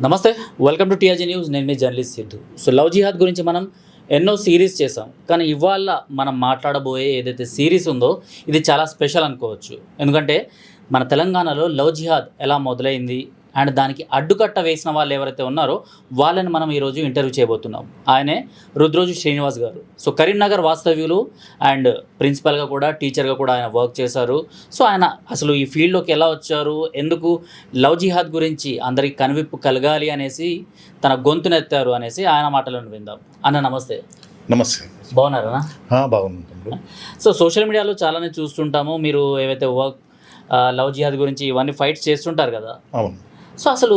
నమస్తే, welcome to TRG news. నేను మీ journalist Siddhu. So love జిహాద్ గురించి మనం ఎన్నో సిరీస్ చేసాం, కానీ ఇవాళ మనం మాట్లాడబోయే ఏదైతే సిరీస్ ఉందో ఇది చాలా స్పెషల్ అనుకోవచ్చు. ఎందుకంటే మన తెలంగాణలో లవ్ జిహాద్ ఎలా మొదలైంది అండ్ దానికి అడ్డుకట్ట వేసిన వాళ్ళు ఎవరైతే ఉన్నారో వాళ్ళని మనం ఈరోజు ఇంటర్వ్యూ చేయబోతున్నాం. ఆయనే రుద్రోజు శ్రీనివాస్ గారు. సో కరీంనగర్ వాస్తవ్యులు అండ్ ప్రిన్సిపల్గా కూడా టీచర్గా కూడా ఆయన వర్క్ చేశారు. సో ఆయన అసలు ఈ ఫీల్డ్లోకి ఎలా వచ్చారు, ఎందుకు లవ్ జిహాద్ గురించి అందరికి కనువిప్పు కలగాలి అనేసి తన గొంతునెత్తారు అనేసి ఆయన మాటలను విందాం. అన్న నమస్తే. నమస్తే. బాగున్నారా? బాగుంటుంది. సో సోషల్ మీడియాలో చాలానే చూస్తుంటాము, మీరు ఏవైతే వర్క్ లవ్ జిహాద్ గురించి ఇవన్నీ ఫైట్స్ చేస్తుంటారు కదా. అవును. సో అసలు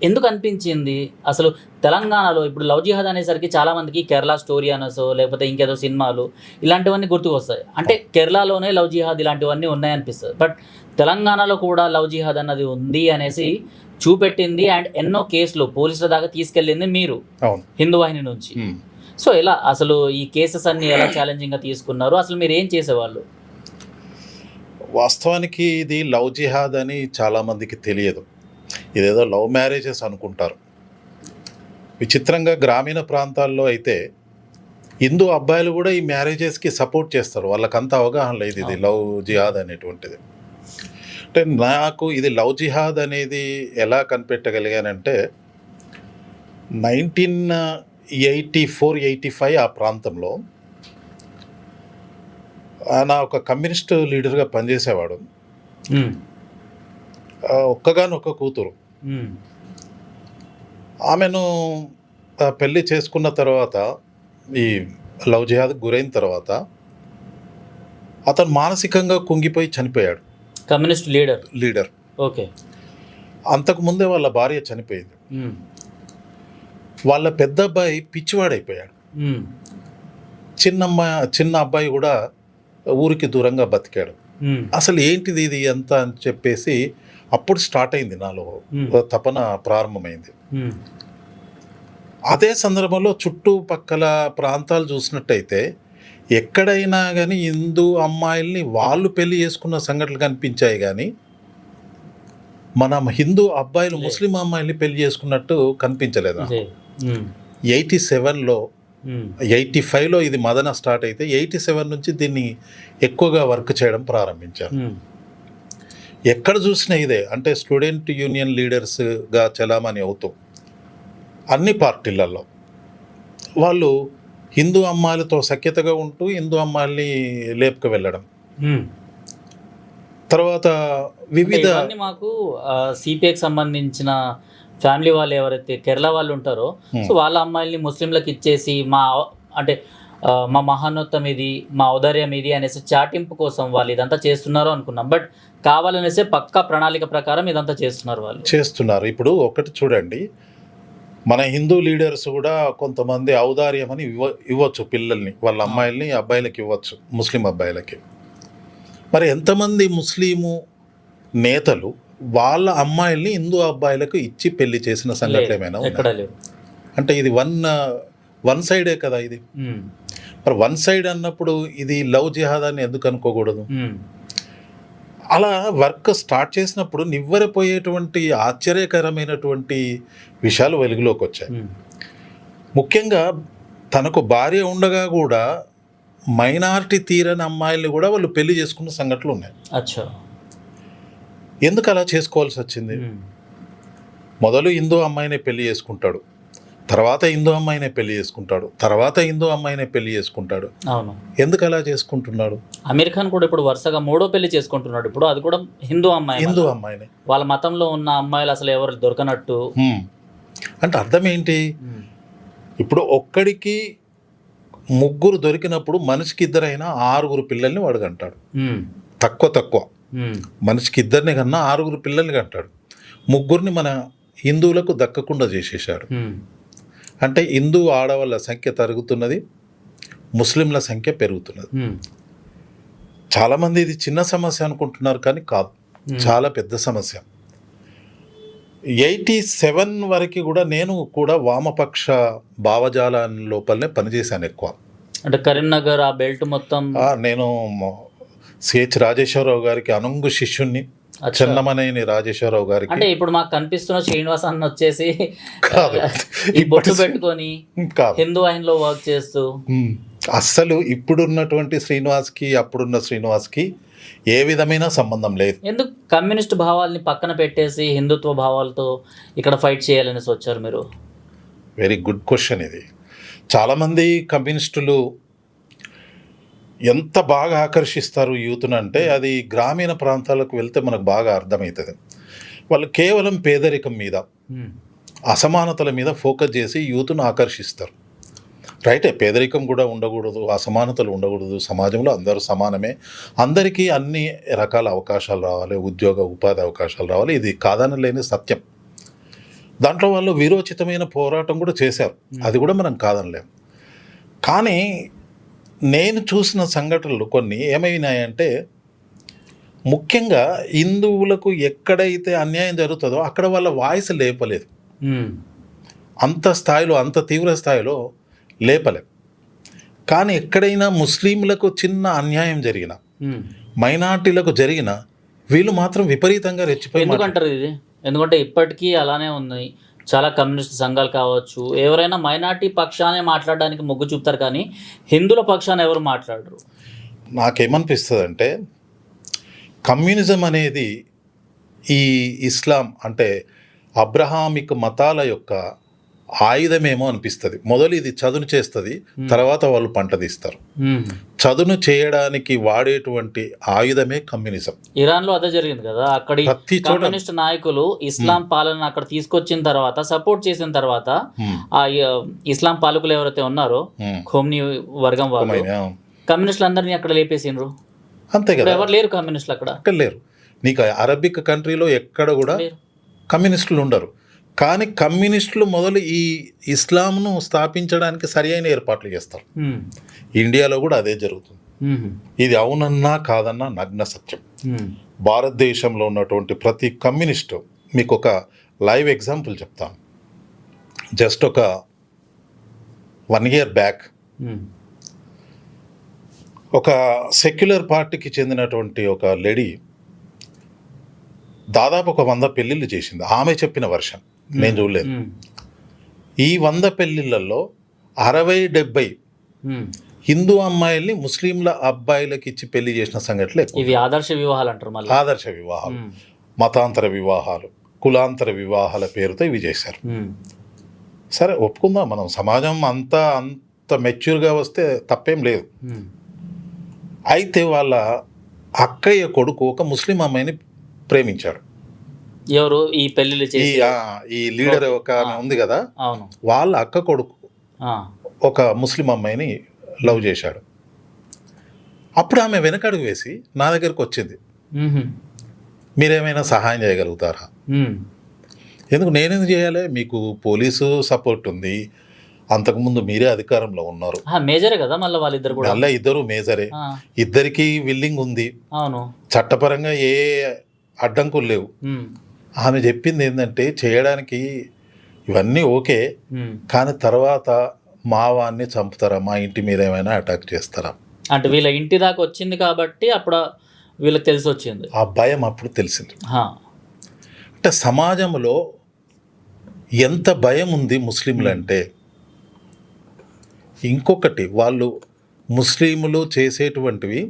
ఎందుకు అనిపించింది అసలు తెలంగాణలో ఇప్పుడు లవ్ జిహాద్ అనేసరికి చాలామందికి కేరళ స్టోరీ అనసో లేకపోతే ఇంకేదో సినిమాలు ఇలాంటివన్నీ గుర్తుకొస్తాయి. అంటే కేరళలోనే లవ్ జిహాద్ ఇలాంటివన్నీ ఉన్నాయనిపిస్తుంది, బట్ తెలంగాణలో కూడా లవ్ జిహాద్ అన్నది ఉంది అనేసి చూపెట్టింది అండ్ ఎన్నో కేసులు పోలీసుల దాకా తీసుకెళ్ళింది మీరు హిందూ వాహిని నుంచి. సో ఎలా అసలు ఈ కేసెస్ అన్ని ఎలా ఛాలెంజింగ్గా తీసుకున్నారు, అసలు మీరు ఏం చేసేవాళ్ళు? వాస్తవానికి ఇది లవ్ జిహాద్ అని చాలామందికి తెలియదు. ఇదేదో లవ్ మ్యారేజెస్ అనుకుంటారు. విచిత్రంగా గ్రామీణ ప్రాంతాల్లో అయితే హిందూ అబ్బాయిలు కూడా ఈ మ్యారేజెస్కి సపోర్ట్ చేస్తారు. వాళ్ళకంత అవగాహన లేదు ఇది లవ్ జిహాద్ అనేటువంటిది. అంటే నాకు ఇది లవ్ జిహాద్ అనేది ఎలా కనిపెట్టగలిగానంటే 1984-85 ఆ ప్రాంతంలో ఆయన ఒక కమ్యూనిస్ట్ లీడర్గా పనిచేసేవాడు. ఒక్కగానొక్క కూతురు. ఆమెను పెళ్ళి చేసుకున్న తర్వాత ఈ లవ్ జిహాద్కి గురైన తర్వాత అతను మానసికంగా కుంగిపోయి చనిపోయాడు. Communist leader. ఓకే. అంతకుముందే వాళ్ళ భార్య చనిపోయింది. వాళ్ళ పెద్ద అబ్బాయి పిచ్చివాడైపోయాడు. చిన్న అబ్బాయి కూడా ఊరికి దూరంగా బతికాడు. అసలు ఏంటిది ఇది ఎంత అని చెప్పేసి అప్పుడు స్టార్ట్ అయింది నాలో తపన ప్రారంభమైంది. అదే సందర్భంలో చుట్టుపక్కల ప్రాంతాలు చూసినట్టయితే ఎక్కడైనా కానీ హిందూ అమ్మాయిల్ని వాళ్ళు పెళ్లి చేసుకున్న సంఘటనలు కనిపించాయి, కానీ మన హిందూ అబ్బాయిలు ముస్లిం అమ్మాయిల్ని పెళ్లి చేసుకున్నట్టు కనిపించలేదు. 87లో 85లో ఇది మదన స్టార్ట్ అయితే 87 నుంచి దీన్ని ఎక్కువగా వర్క్ చేయడం ప్రారంభించారు. ఎక్కడ చూసినా ఇదే. అంటే స్టూడెంట్ యూనియన్ లీడర్స్గా చలామణి అవుతూ అన్ని పార్టీలలో వాళ్ళు హిందూ అమ్మాయిలతో సఖ్యతగా ఉంటూ హిందూ అమ్మాయిల్ని లేపుకు వెళ్ళడం. తర్వాత వివిధ మాకు సిపిఐకి సంబంధించిన ఫ్యామిలీ వాళ్ళు ఎవరైతే కేరళ వాళ్ళు ఉంటారో సో వాళ్ళ అమ్మాయిల్ని ముస్లింలకు ఇచ్చేసి మా మహానోత్తం ఇది, మా ఔదార్యం ఇది అనేసి చాటింపు కోసం వాళ్ళు ఇదంతా చేస్తున్నారు అనుకున్నాం. బట్ కావాలనేసే పక్కా ప్రణాళిక ప్రకారం ఇదంతా చేస్తున్నారు. ఇప్పుడు ఒకటి చూడండి, మన హిందూ లీడర్స్ కూడా కొంతమంది ఔదార్యం అని ఇవ్వచ్చు పిల్లల్ని, వాళ్ళ అమ్మాయిల్ని అబ్బాయిలకి ఇవ్వచ్చు, ముస్లిం అబ్బాయిలకి. మరి ఎంతమంది ముస్లిము నేతలు వాళ్ళ అమ్మాయిల్ని హిందూ అబ్బాయిలకు ఇచ్చి పెళ్లి చేసిన సంఘటన ఏమైనా ఉన్నాయి? అంటే ఇది వన్ సైడే కదా ఇది. మరి వన్ సైడ్ అన్నప్పుడు ఇది లవ్ జిహాద్ అని ఎందుకు అనుకోకూడదు? అలా వర్క్ స్టార్ట్ చేసినప్పుడు నివ్వెరపోయేటువంటి ఆశ్చర్యకరమైనటువంటి విషయాలు వెలుగులోకి వచ్చాయి. ముఖ్యంగా తనకు భార్య ఉండగా కూడా మైనారిటీ తీరని అమ్మాయిల్ని కూడా వాళ్ళు పెళ్లి చేసుకున్న సంఘటనలు ఉన్నాయి. ఎందుకు అలా చేసుకోవాల్సి వచ్చింది? మొదలు హిందూ అమ్మాయినే పెళ్లి చేసుకుంటాడు, తర్వాత హిందూ అమ్మాయినే పెళ్లి చేసుకుంటాడు, తర్వాత హిందూ అమ్మాయినే పెళ్లి చేసుకుంటాడు. ఎందుకు అలా చేసుకుంటున్నాడు? అమీర్ ఖాన్ కూడా ఇప్పుడు వరుసగా 3వ పెళ్లి చేసుకుంటున్నాడు. ఇప్పుడు అది కూడా హిందూ అమ్మాయినే. వాళ్ళ మతంలో ఉన్న అమ్మాయిలు అసలు ఎవరు దొరకనట్టు. అంటే అర్థం ఏంటి? ఇప్పుడు ఒక్కడికి 3 దొరికినప్పుడు మనిషికి 2 అయినా 6 పిల్లల్ని వాడు కంటాడు. తక్కువ మనిషికి 2 కన్నా 6 పిల్లల్ని కంటాడు. 3 మన హిందువులకు దక్కకుండా చేసేసాడు. అంటే హిందూ ఆడవాళ్ళ సంఖ్య తరుగుతున్నది, ముస్లింల సంఖ్య పెరుగుతున్నది. చాలామంది ఇది చిన్న సమస్య అనుకుంటున్నారు, కానీ కాదు, చాలా పెద్ద సమస్య. 87 వరకు కూడా నేను కూడా వామపక్ష భావజాల లోపలనే పనిచేశాను ఎక్కువ. అంటే కరీంనగర్ ఆ బెల్ట్ మొత్తం నేను సిహెచ్ రాజేశ్వరరావు గారికి అనుంగు శిష్యుణ్ణి. అచ్చా. చెన్నమనేని రాజేశ్వరరావు గారికి అంటే ఇప్పుడు మాకు కనిపిస్తున్న శ్రీనివాస్ అన్న వచ్చేసి కాదు. ఈ బొట్టు పెట్టుకొని కాదు. హిందూ ఆయనలో వర్క్ చేస్తూ అస్సలు ఇప్పుడున్నటువంటి శ్రీనివాస్కి అప్పుడున్న శ్రీనివాస్కి ఏ విధమైన సంబంధం లేదు. ఎందుకు కమ్యూనిస్ట్ భావాల్ని పక్కన పెట్టేసి హిందుత్వ భావాలతో ఇక్కడ ఫైట్ చేయాలనేసి వచ్చారు మీరు? వెరీ గుడ్ క్వశ్చన్ ఇది. చాలామంది కమ్యూనిస్టులు ఎంత బాగా ఆకర్షిస్తారు యూత్ను అంటే అది గ్రామీణ ప్రాంతాలకు వెళ్తే మనకు బాగా అర్థమవుతుంది. వాళ్ళు కేవలం పేదరికం మీద, అసమానతల మీద ఫోకస్ చేసి యూత్ను ఆకర్షిస్తారు. రైటే, పేదరికం కూడా ఉండకూడదు, అసమానతలు ఉండకూడదు, సమాజంలో అందరూ సమానమే, అందరికీ అన్ని రకాల అవకాశాలు రావాలి, ఉద్యోగ ఉపాధి అవకాశాలు రావాలి, ఇది కాదనలేని సత్యం. దాంట్లో వాళ్ళు వీరోచితమైన పోరాటం కూడా చేశారు, అది కూడా మనం కాదనలేం. కానీ నేను చూసిన సంఘటనలు కొన్ని ఏమైనాయంటే, ముఖ్యంగా హిందువులకు ఎక్కడైతే అన్యాయం జరుగుతుందో అక్కడ వాళ్ళ వాయిస్ లేపలేదు. అంత స్థాయిలో, అంత తీవ్ర స్థాయిలో లేపలేం. కానీ ఎక్కడైనా ముస్లింలకు చిన్న అన్యాయం జరిగిన, మైనార్టీలకు జరిగిన, వీళ్ళు మాత్రం విపరీతంగా రెచ్చిపోయి. ఎందుకంటారు ఇది? ఎందుకంటే ఇప్పటికీ అలానే ఉంది. చాలా కమ్యూనిస్ట్ సంఘాలు కావచ్చు, ఎవరైనా మైనార్టీ పక్షానే మాట్లాడడానికి మొగ్గు చూపుతారు, కానీ హిందువుల పక్షాన ఎవరు మాట్లాడరు. నాకేమనిపిస్తుంది అంటే, కమ్యూనిజం అనేది ఈ ఇస్లాం అంటే అబ్రహామిక్ మతాల యొక్క ఆయుధమేమో అనిపిస్తుంది. మొదలు ఇది చదును చేస్తుంది, తర్వాత వాళ్ళు పంట తీస్తారు. చదును చేయడానికి వాడేటువంటి ఆయుధమే కమ్యూనిజం. ఇరాన్లో అదే జరిగింది కదా. అక్కడి కమ్యూనిస్ట్ నాయకులు ఇస్లాం పాలన అక్కడ తీసుకొచ్చిన తర్వాత, సపోర్ట్ చేసిన తర్వాత, ఆ ఇస్లాం పాలకులు ఎవరైతే ఉన్నారో ఖోమ్నీ వర్గం వాళ్ళు కమ్యూనిస్టులు అందరినీ అక్కడ లేపేసిండ్రు. అంతే కదా. ఎవరు లేరు కమ్యూనిస్టులు అక్కడ లేరు. నీకు అరబిక్ కంట్రీలో ఎక్కడ కూడా కమ్యూనిస్టులు ఉండరు. కానీ కమ్యూనిస్టులు మొదలు ఈ ఇస్లాంను స్థాపించడానికి సరి అయిన ఏర్పాట్లు చేస్తారు. ఇండియాలో కూడా అదే జరుగుతుంది. ఇది అవునన్నా కాదన్నా నగ్న సత్యం. భారతదేశంలో ఉన్నటువంటి ప్రతి కమ్యూనిస్టు, మీకు ఒక లైవ్ ఎగ్జాంపుల్ చెప్తాను. జస్ట్ ఒక 1 year బ్యాక్ ఒక సెక్యులర్ పార్టీకి చెందినటువంటి ఒక లేడీ దాదాపు ఒక 100 పెళ్ళిళ్ళు చేసింది. ఆమె చెప్పిన వర్షన్, నేను చూడలేదు. ఈ 100 పెళ్ళిళ్ళల్లో 60-70 హిందూ అమ్మాయిల్ని ముస్లింల అబ్బాయిలకి ఇచ్చి పెళ్లి చేసిన సంఘటనలు. ఇవి ఆదర్శ వివాహాలు అంటారు. ఆదర్శ వివాహాలు, మతాంతర వివాహాలు, కులాంతర వివాహాల పేరుతో ఇవి చేశారు. సరే, ఒప్పుకుందాం, మనం సమాజం అంత మెచ్యూర్గా వస్తే తప్పేం లేదు. అయితే వాళ్ళ అక్కయ్య కొడుకు ఒక ముస్లిం అమ్మాయిని ప్రేమించాడు. ఎవరు? ఈ పెళ్లి ఈ లీడర్ ఒక ఉంది కదా, వాళ్ళ అక్క కొడుకు ఒక ముస్లిం అమ్మాయిని లవ్ చేశాడు. అప్పుడు ఆమె వెనకడుగు వేసి నా దగ్గరకు వచ్చింది, మీరేమైనా సహాయం చేయగలుగుతారా? ఎందుకు నేనేం చేయాలి? మీకు పోలీసు సపోర్ట్ ఉంది, అంతకుముందు మీరే అధికారంలో ఉన్నారు. మేజరే కదా మళ్ళీ వాళ్ళిద్దరు కూడా. మళ్ళీ ఇద్దరు మేజరే, ఇద్దరికి విల్లింగ్ ఉంది, చట్టపరంగా ఏ అడ్డంకులు లేవు. ఆమె చెప్పింది ఏంటంటే, చేయడానికి ఇవన్నీ ఓకే, కానీ తర్వాత మా వాడిని చంపుతారా, మా ఇంటి మీద ఏమైనా అటాక్ చేస్తారా అంటే. వీళ్ళ ఇంటి దాకా వచ్చింది కాబట్టి అప్పుడు వీళ్ళకి తెలిసి వచ్చింది, ఆ భయం అప్పుడు తెలిసింది. అంటే సమాజంలో ఎంత భయం ఉంది ముస్లింలు అంటే. ఇంకొకటి, వాళ్ళు ముస్లింలు చేసేటువంటివి,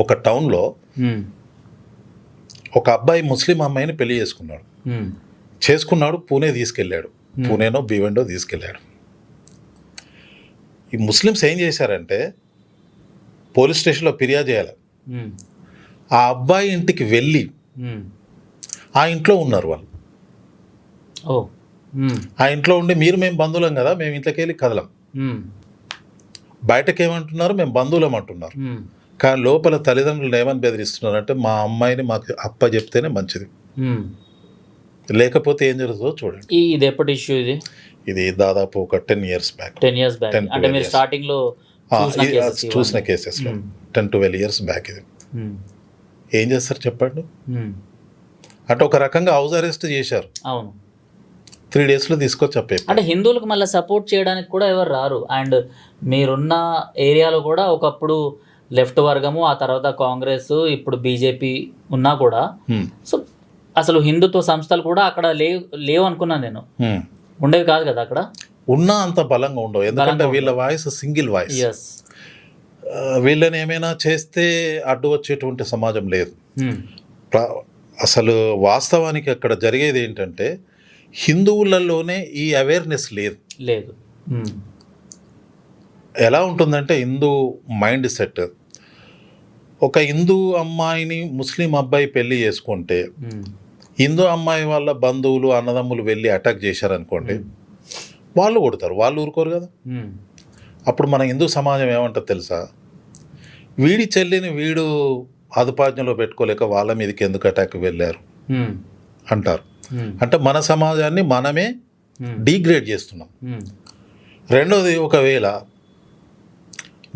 ఒక టౌన్లో ఒక అబ్బాయి ముస్లిం అమ్మాయిని పెళ్లి చేసుకున్నాడు, పూణే తీసుకెళ్ళాడు, పూణేనో భీవెండో తీసుకెళ్ళాడు. ఈ ముస్లిమ్స్ ఏం చేశారంటే, పోలీస్ స్టేషన్లో ఫిర్యాదు చేయాలి. ఆ అబ్బాయి ఇంటికి వెళ్ళి ఆ ఇంట్లో ఉన్నారు వాళ్ళు. ఆ ఇంట్లో ఉండి, మేము బంధువులం కదా, మేము ఇంట్లోకి వెళ్ళి కదలం, బయటకు ఏమంటున్నారు, మేము బంధువులం అంటున్నారు. కానీ లోపల తల్లిదండ్రులు ఏమని బెదిరిస్తున్నారంటే, మా అమ్మాయిని మాకు అప్ప చెప్తేనే మంచిది, లేకపోతే ఏం జరుగుతుందో చూడండి. ఇది ఎప్పటి ఇష్యూ? ఇది దాదాపు ఒక 10 years బ్యాక్. 10 years బ్యాక్ అంటే మీరు స్టార్టింగ్ లో చూసిన కేసెస్లో 10-12 years బ్యాక్. ఇది ఏం చేస్తారు చెప్పండి? అంటే ఒక రకంగా హౌస్ అరెస్ట్ చేశారు. అవును, 3 daysలో తీసుకొచ్చి చెప్పారు. అంటే హిందువులకు మళ్ళీ సపోర్ట్ చేయడానికి కూడా ఎవరు రారు. అండ్ మీరున్న ఏరియాలో కూడా ఒకప్పుడు లెఫ్ట్ వర్గము, ఆ తర్వాత కాంగ్రెస్, ఇప్పుడు బీజేపీ ఉన్నా కూడా సో అసలు హిందుత్వ సంస్థలు కూడా అక్కడ లేవు అనుకున్నాను నేను. ఉండేవి కాదు కదా అక్కడ. ఉన్నా అంత బలంగా ఉండవు, ఎందుకంటే వీళ్ళ వాయిస్ సింగిల్ వాయిస్. ఎస్. వీళ్ళని ఏమైనా చేస్తే అడ్డు వచ్చేటువంటి సమాజం లేదు. అసలు వాస్తవానికి అక్కడ జరిగేది ఏంటంటే హిందువులలోనే ఈ అవేర్నెస్ లేదు. ఎలా ఉంటుందంటే హిందూ మైండ్ సెట్, ఒక హిందూ అమ్మాయిని ముస్లిం అబ్బాయి పెళ్లి చేసుకుంటే హిందూ అమ్మాయి వాళ్ళ బంధువులు అన్నదమ్ములు వెళ్ళి అటాక్ చేశారనుకోండి, వాళ్ళు కొడతారు, వాళ్ళు ఊరుకోరు కదా. అప్పుడు మన హిందూ సమాజం ఏమంటారు తెలుసా, వీడి చెల్లిని వీడు అదుపాజ్ఞలో పెట్టుకోలేక వాళ్ళ మీదకి ఎందుకు అటాక్ వెళ్ళారు అంటారు. అంటే మన సమాజాన్ని మనమే డీగ్రేడ్ చేస్తున్నాం. రెండోది, ఒకవేళ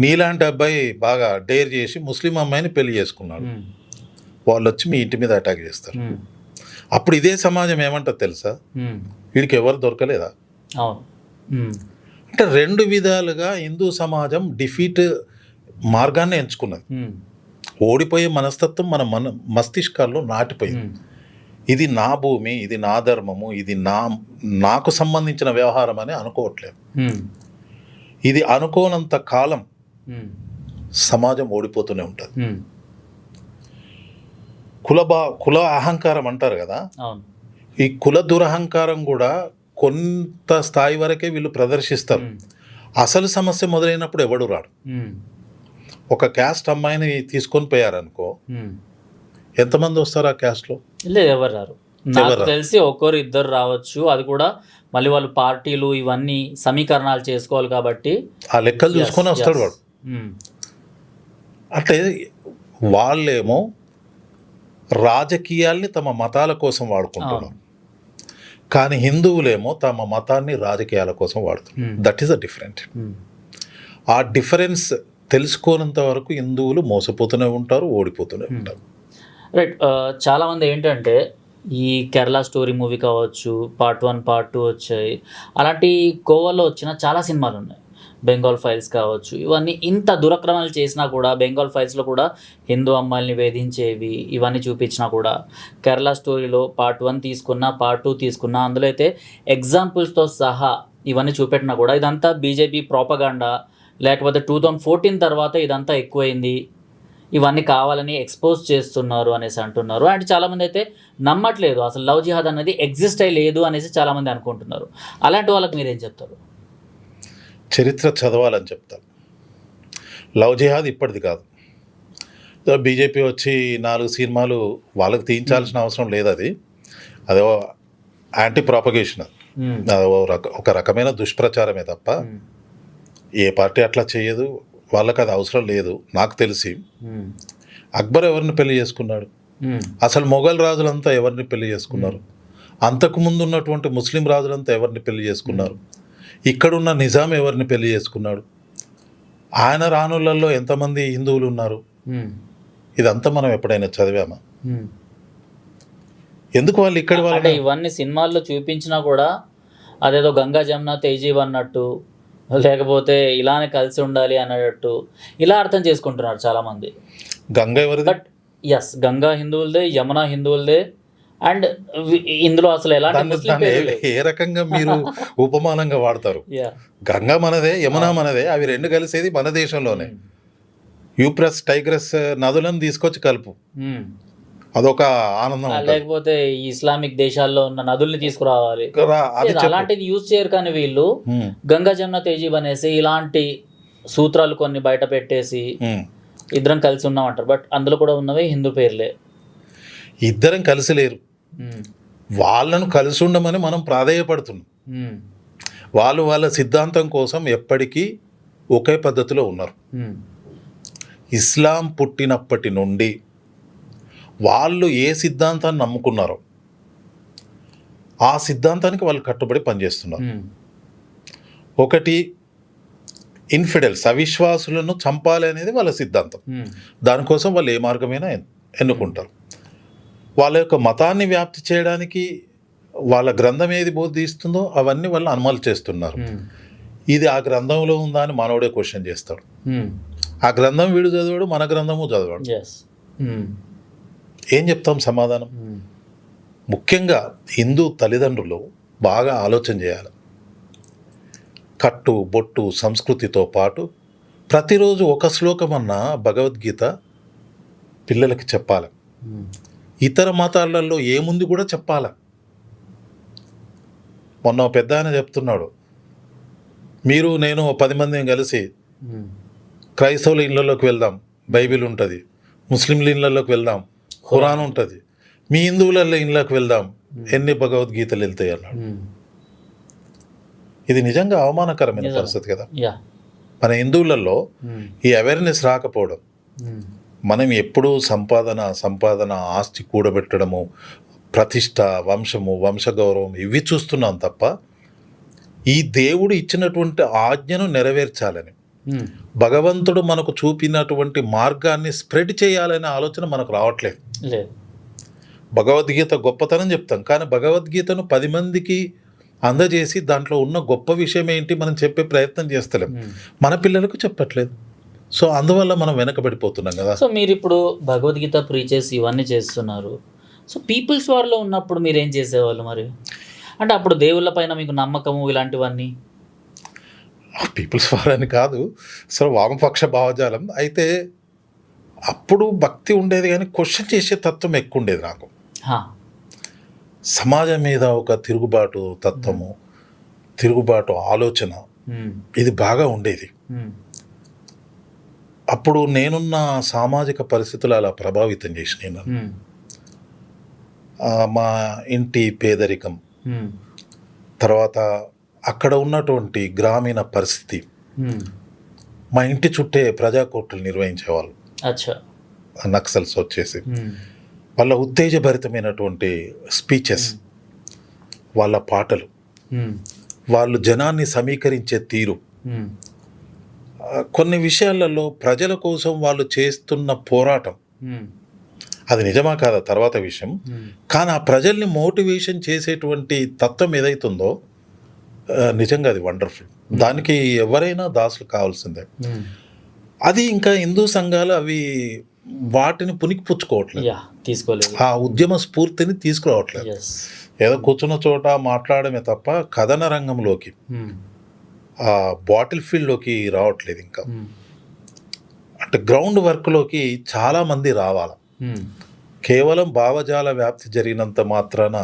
నీలాంటి అబ్బాయి బాగా డేర్ చేసి ముస్లిం అమ్మాయిని పెళ్లి చేసుకున్నాడు, వాళ్ళు వచ్చి మీ ఇంటి మీద అటాక్ చేస్తారు. అప్పుడు ఇదే సమాజం ఏమంటారు తెలుసా, వీడికి ఎవరు దొరకలేదా. అంటే రెండు విధాలుగా హిందూ సమాజం డిఫీట్ మార్గాన్ని ఎంచుకున్నది. ఓడిపోయే మనస్తత్వం మన మస్తిష్కాల్లో నాటిపోయింది. ఇది నా భూమి, ఇది నా ధర్మము, ఇది నాకు సంబంధించిన వ్యవహారం అని అనుకోవట్లేదు. ఇది అనుకోనంత కాలం సమాజం ఓడిపోతూనే ఉంటుంది. కుల అహంకారం అంటారు కదా, ఈ కుల దురహంకారం కూడా కొంత స్థాయి వరకే వీళ్ళు ప్రదర్శిస్తారు. అసలు సమస్య మొదలైనప్పుడు ఎవడు రాడు. ఒక క్యాస్ట్ అమ్మాయిని తీసుకొని పోయారనుకో, ఎంతమంది వస్తారు ఆ క్యాస్ట్లో? లేదు, ఎవరు రారు. నాకు తెలిసి ఒక్కరు ఇద్దరు రావచ్చు. అది కూడా మళ్ళీ వాళ్ళు పార్టీలు ఇవన్నీ సమీకరణాలు చేసుకోవాలి కాబట్టి ఆ లెక్కలు చూసుకొని వస్తాడు వాడు. అంటే వాళ్ళేమో రాజకీయాల్ని తమ మతాల కోసం వాడుకుంటున్నారు, కానీ హిందువులేమో తమ మతాన్ని రాజకీయాల కోసం వాడుతున్నారు. That is a different. ఆ డిఫరెన్స్ తెలుసుకోనంత వరకు హిందువులు మోసపోతూనే ఉంటారు, ఓడిపోతూనే ఉంటారు. రైట్. చాలామంది ఏంటంటే ఈ కేరళ స్టోరీ మూవీ కావచ్చు, పార్ట్ 1 పార్ట్ 2 వచ్చాయి, అలాంటి గోవాలో వచ్చిన చాలా సినిమాలు ఉన్నాయి. బెంగాల్ ఫైల్స్ కావచ్చు, ఇవన్నీ ఇంత దురక్రమాలు చేసినా కూడా, బెంగాల్ ఫైల్స్లో కూడా హిందూ అమ్మాయిల్ని వేధించేవి ఇవన్నీ చూపించినా కూడా, కేరళ స్టోరీలో పార్ట్ 1 తీసుకున్నా, పార్ట్ 2 తీసుకున్నా, అందులో అయితే ఎగ్జాంపుల్స్తో సహా ఇవన్నీ చూపెట్టినా కూడా ఇదంతా బీజేపీ ప్రోపగాండా, లేకపోతే 2014 తర్వాత ఇదంతా ఎక్కువైంది, ఇవన్నీ కావాలని ఎక్స్పోజ్ చేస్తున్నారు అనేసి అంటున్నారు. అండ్ చాలామంది అయితే నమ్మట్లేదు, అసలు లవ్ జిహాద్ అనేది ఎగ్జిస్ట్ అయ్యలేదు అనేసి చాలామంది అనుకుంటున్నారు. అలాంటి వాళ్ళకి మీరేం చెప్తారు? చరిత్ర చదవాలని చెప్తాను. లవ్ జిహాద్ ఇప్పటిది కాదు. బీజేపీ వచ్చి 4 సినిమాలు వాళ్ళకి తీయించాల్సిన అవసరం లేదు. అదో యాంటీ ప్రాపగేషన్, ఒక రకమైన దుష్ప్రచారమే తప్ప ఏ పార్టీ అట్లా చేయదు. వాళ్ళకి అది అవసరం లేదు. నాకు తెలిసి అక్బర్ ఎవరిని పెళ్లి చేసుకున్నాడు? అసలు మొఘల్ రాజులంతా ఎవరిని పెళ్లి చేసుకున్నారు? అంతకుముందు ఉన్నటువంటి ముస్లిం రాజులంతా ఎవరిని పెళ్లి చేసుకున్నారు? ఇక్కడున్న నిజాం ఎవరిని పెళ్లి చేసుకున్నాడు? ఆయన రాణులలో ఎంతమంది హిందువులు ఉన్నారు? ఇదంతా మనం ఎప్పుడైనా చదివామా? ఎందుకు వాళ్ళు ఇక్కడ అంటే ఇవన్నీ సినిమాల్లో చూపించినా కూడా అదేదో గంగా జమున తేజీవ్ అన్నట్టు, లేకపోతే ఇలానే కలిసి ఉండాలి అన్నట్టు ఇలా అర్థం చేసుకుంటున్నారు చాలామంది. గంగా ఎవరిది? బట్ ఎస్, గంగా హిందువులదే, యమున హిందువులదే. అండ్ ఇందులో అసలు ఎలాంటి ఏ రకంగా మీరు ఉపమానంగా వాడతారు? గంగా మనదే, యమున మనదే, అవి రెండు కలిసేది మన దేశంలోనే. యూప్రస్, టైగ్రస్ నదులను తీసుకొచ్చి కలుపు, అదొక ఆనందం. లేకపోతే ఇస్లామిక్ దేశాల్లో ఉన్న నదుల్ని తీసుకురావాలి, అలాంటిది యూజ్ చేయరు. కానీ వీళ్ళు గంగా జమున తేజీబ్ అనేసి ఇలాంటి సూత్రాలు కొన్ని బయట పెట్టేసి ఇద్దరం కలిసి ఉన్నాం అంటారు. బట్ అందులో కూడా ఉన్నవి హిందూ పేర్లే. ఇద్దరం కలిసి లేరు, వాళ్ళను కలిసి ఉండమని మనం ప్రాధేయపడుతున్నాం. వాళ్ళు వాళ్ళ సిద్ధాంతం కోసం ఎప్పటికీ ఒకే పద్ధతిలో ఉన్నారు. ఇస్లాం పుట్టినప్పటి నుండి వాళ్ళు ఏ సిద్ధాంతాన్ని నమ్ముకున్నారో ఆ సిద్ధాంతానికి వాళ్ళు కట్టుబడి పనిచేస్తున్నారు. ఒకటి, ఇన్ఫిడెల్స్, అవిశ్వాసులను చంపాలి అనేది వాళ్ళ సిద్ధాంతం. దానికోసం వాళ్ళు ఏ మార్గమైనా ఎన్నుకుంటారు. వాళ్ళ యొక్క మతాన్ని వ్యాప్తి చేయడానికి వాళ్ళ గ్రంథం ఏది బోధిస్తుందో అవన్నీ వాళ్ళు అమలు చేస్తున్నారు. ఇది ఆ గ్రంథంలో ఉందా అని మానవుడే క్వశ్చన్ చేస్తాడు. ఆ గ్రంథం వీడు చదివాడు, మన గ్రంథము చదివాడు. ఎస్. ఏం చెప్తాం సమాధానం? ముఖ్యంగా హిందూ తల్లిదండ్రులు బాగా ఆలోచన చేయాలి. కట్టు బొట్టు సంస్కృతితో పాటు ప్రతిరోజు ఒక శ్లోకమన్నా భగవద్గీత పిల్లలకి చెప్పాలి. ఇతర మతాలలో ఏముంది కూడా చెప్పాలి. మొన్న పెద్ద ఆయన చెప్తున్నాడు, మీరు నేను 10 మందిని కలిసి క్రైస్తవుల ఇళ్ళలోకి వెళ్దాం, బైబిల్ ఉంటుంది. ముస్లింల ఇళ్ళలోకి వెళ్దాం, ఖురాన్ ఉంటుంది. మీ హిందువుల ఇళ్ళకి వెళ్దాం, ఎన్ని భగవద్గీతలు వెళ్తాయి అన్నాడు. ఇది నిజంగా అవమానకరమైన పరిస్థితి కదా. మన హిందువులలో ఈ అవేర్నెస్ రాకపోవడం, మనం ఎప్పుడూ సంపాదన ఆస్తి కూడబెట్టడము, ప్రతిష్ట, వంశము, వంశగౌరవం ఇవి చూస్తున్నాం తప్ప ఈ దేవుడు ఇచ్చినటువంటి ఆజ్ఞను నెరవేర్చాలని, భగవంతుడు మనకు చూపినటువంటి మార్గాన్ని స్ప్రెడ్ చేయాలనే ఆలోచన మనకు రావట్లేదు. భగవద్గీత గొప్పతనం చెప్తాం, కానీ భగవద్గీతను 10 మందికి అందజేసి దాంట్లో ఉన్న గొప్ప విషయం ఏంటి మనం చెప్పే ప్రయత్నం చేస్తలేం. మన పిల్లలకు చెప్పట్లేదు. సో అందువల్ల మనం వెనకబడిపోతున్నాం కదా. సో మీరు ఇప్పుడు భగవద్గీత ప్రీచేసి ఇవన్నీ చేస్తున్నారు. సో పీపుల్స్ వార్లో ఉన్నప్పుడు మీరు ఏం చేసేవాళ్ళు మరి? అంటే అప్పుడు దేవుళ్ళ పైన మీకు నమ్మకము ఇలాంటివన్నీ? పీపుల్స్ వార్ అని కాదు, అసలు వామపక్ష భావజాలం. అయితే అప్పుడు భక్తి ఉండేది కానీ క్వశ్చన్ చేసే తత్వం ఎక్కువ ఉండేది నాకు. సమాజం మీద ఒక తిరుగుబాటు తత్వము, తిరుగుబాటు ఆలోచన ఇది బాగా ఉండేది. అప్పుడు నేనున్న సామాజిక పరిస్థితులు అలా ప్రభావితం చేసినాయి నన్ను. మా ఇంటి పేదరికం, తర్వాత అక్కడ ఉన్నటువంటి గ్రామీణ పరిస్థితి, మా ఇంటి చుట్టే ప్రజా కోర్టులు నిర్వహించేవాళ్ళు నక్సల్స్ వచ్చేసి. వాళ్ళ ఉత్తేజభరితమైనటువంటి స్పీచెస్, వాళ్ళ పాటలు, వాళ్ళు జనాన్ని సమీకరించే తీరు, కొన్ని విషయాలలో ప్రజల కోసం వాళ్ళు చేస్తున్న పోరాటం, అది నిజమా కాదా తర్వాత విషయం, కానీ ఆ ప్రజల్ని మోటివేషన్ చేసేటువంటి తత్వం ఏదైతుందో నిజంగా అది వండర్ఫుల్. దానికి ఎవరైనా దాసులు కావాల్సిందే. అది ఇంకా హిందూ సంఘాలు అవి వాటిని పుణికిపుచ్చుకోవట్లేదు, తీసుకోలేదు, ఆ ఉద్యమ స్ఫూర్తిని తీసుకురావట్లేదు. ఏదో కూర్చున్న చోట మాట్లాడమే తప్ప కథన రంగంలోకి, ఆ బాటిల్ ఫీల్డ్లోకి రావట్లేదు ఇంకా. అంటే గ్రౌండ్ వర్క్లోకి చాలామంది రావాలి. కేవలం భావజాల వ్యాప్తి జరిగినంత మాత్రాన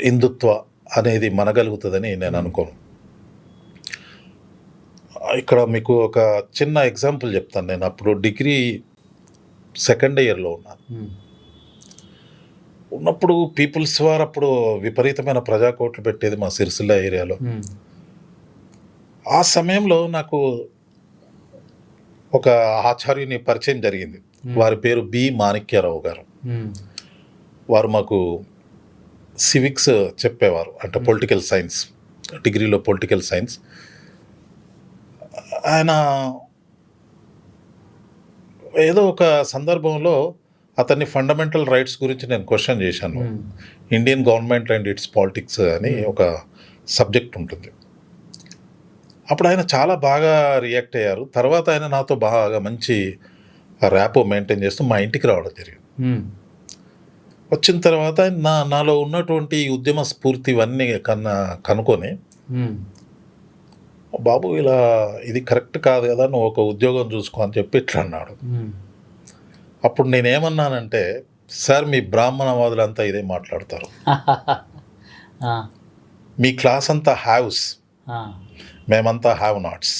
హిందుత్వ అనేది మనగలుగుతుందని నేను అనుకోను. ఇక్కడ మీకు ఒక చిన్న ఎగ్జాంపుల్ చెప్తాను. నేను అప్పుడు డిగ్రీ సెకండ్ ఇయర్లో ఉన్నప్పుడు పీపుల్స్ వార్ అప్పుడు విపరీతమైన ప్రజా కోర్టులు పెట్టేది మా సిరిసిల్ల ఏరియాలో. ఆ సమయంలో నాకు ఒక ఆచార్యుని పరిచయం జరిగింది. వారి పేరు బి మాణిక్యారావు గారు. వారు మాకు సివిక్స్ చెప్పేవారు, అంటే పొలిటికల్ సైన్స్, డిగ్రీలో పొలిటికల్ సైన్స్. ఆయన ఏదో ఒక సందర్భంలో అతన్ని ఫండమెంటల్ రైట్స్ గురించి నేను క్వశ్చన్ చేశాను. Indian government and it's politics అని ఒక సబ్జెక్ట్ ఉంటుంది. అప్పుడు ఆయన చాలా బాగా రియాక్ట్ అయ్యారు. తర్వాత ఆయన నాతో బాగా మంచి ర్యాపో మెయింటైన్ చేస్తూ మా ఇంటికి రావడం జరిగింది. వచ్చిన తర్వాత నాలో ఉన్నటువంటి ఉద్యమ స్ఫూర్తి ఇవన్నీ కనుక్కొని, బాబు ఇలా ఇది కరెక్ట్ కాదు కదా, నువ్వు ఒక ఉద్యోగం చూసుకో అని చెప్పి ఇట్లా అన్నాడు. అప్పుడు నేనేమన్నానంటే, సార్ మీ బ్రాహ్మణవాదులంతా ఇదే మాట్లాడతారు, మీ క్లాస్ అంతా హ్యావ్స్, మేమంతా హ్యావ్ నాట్స్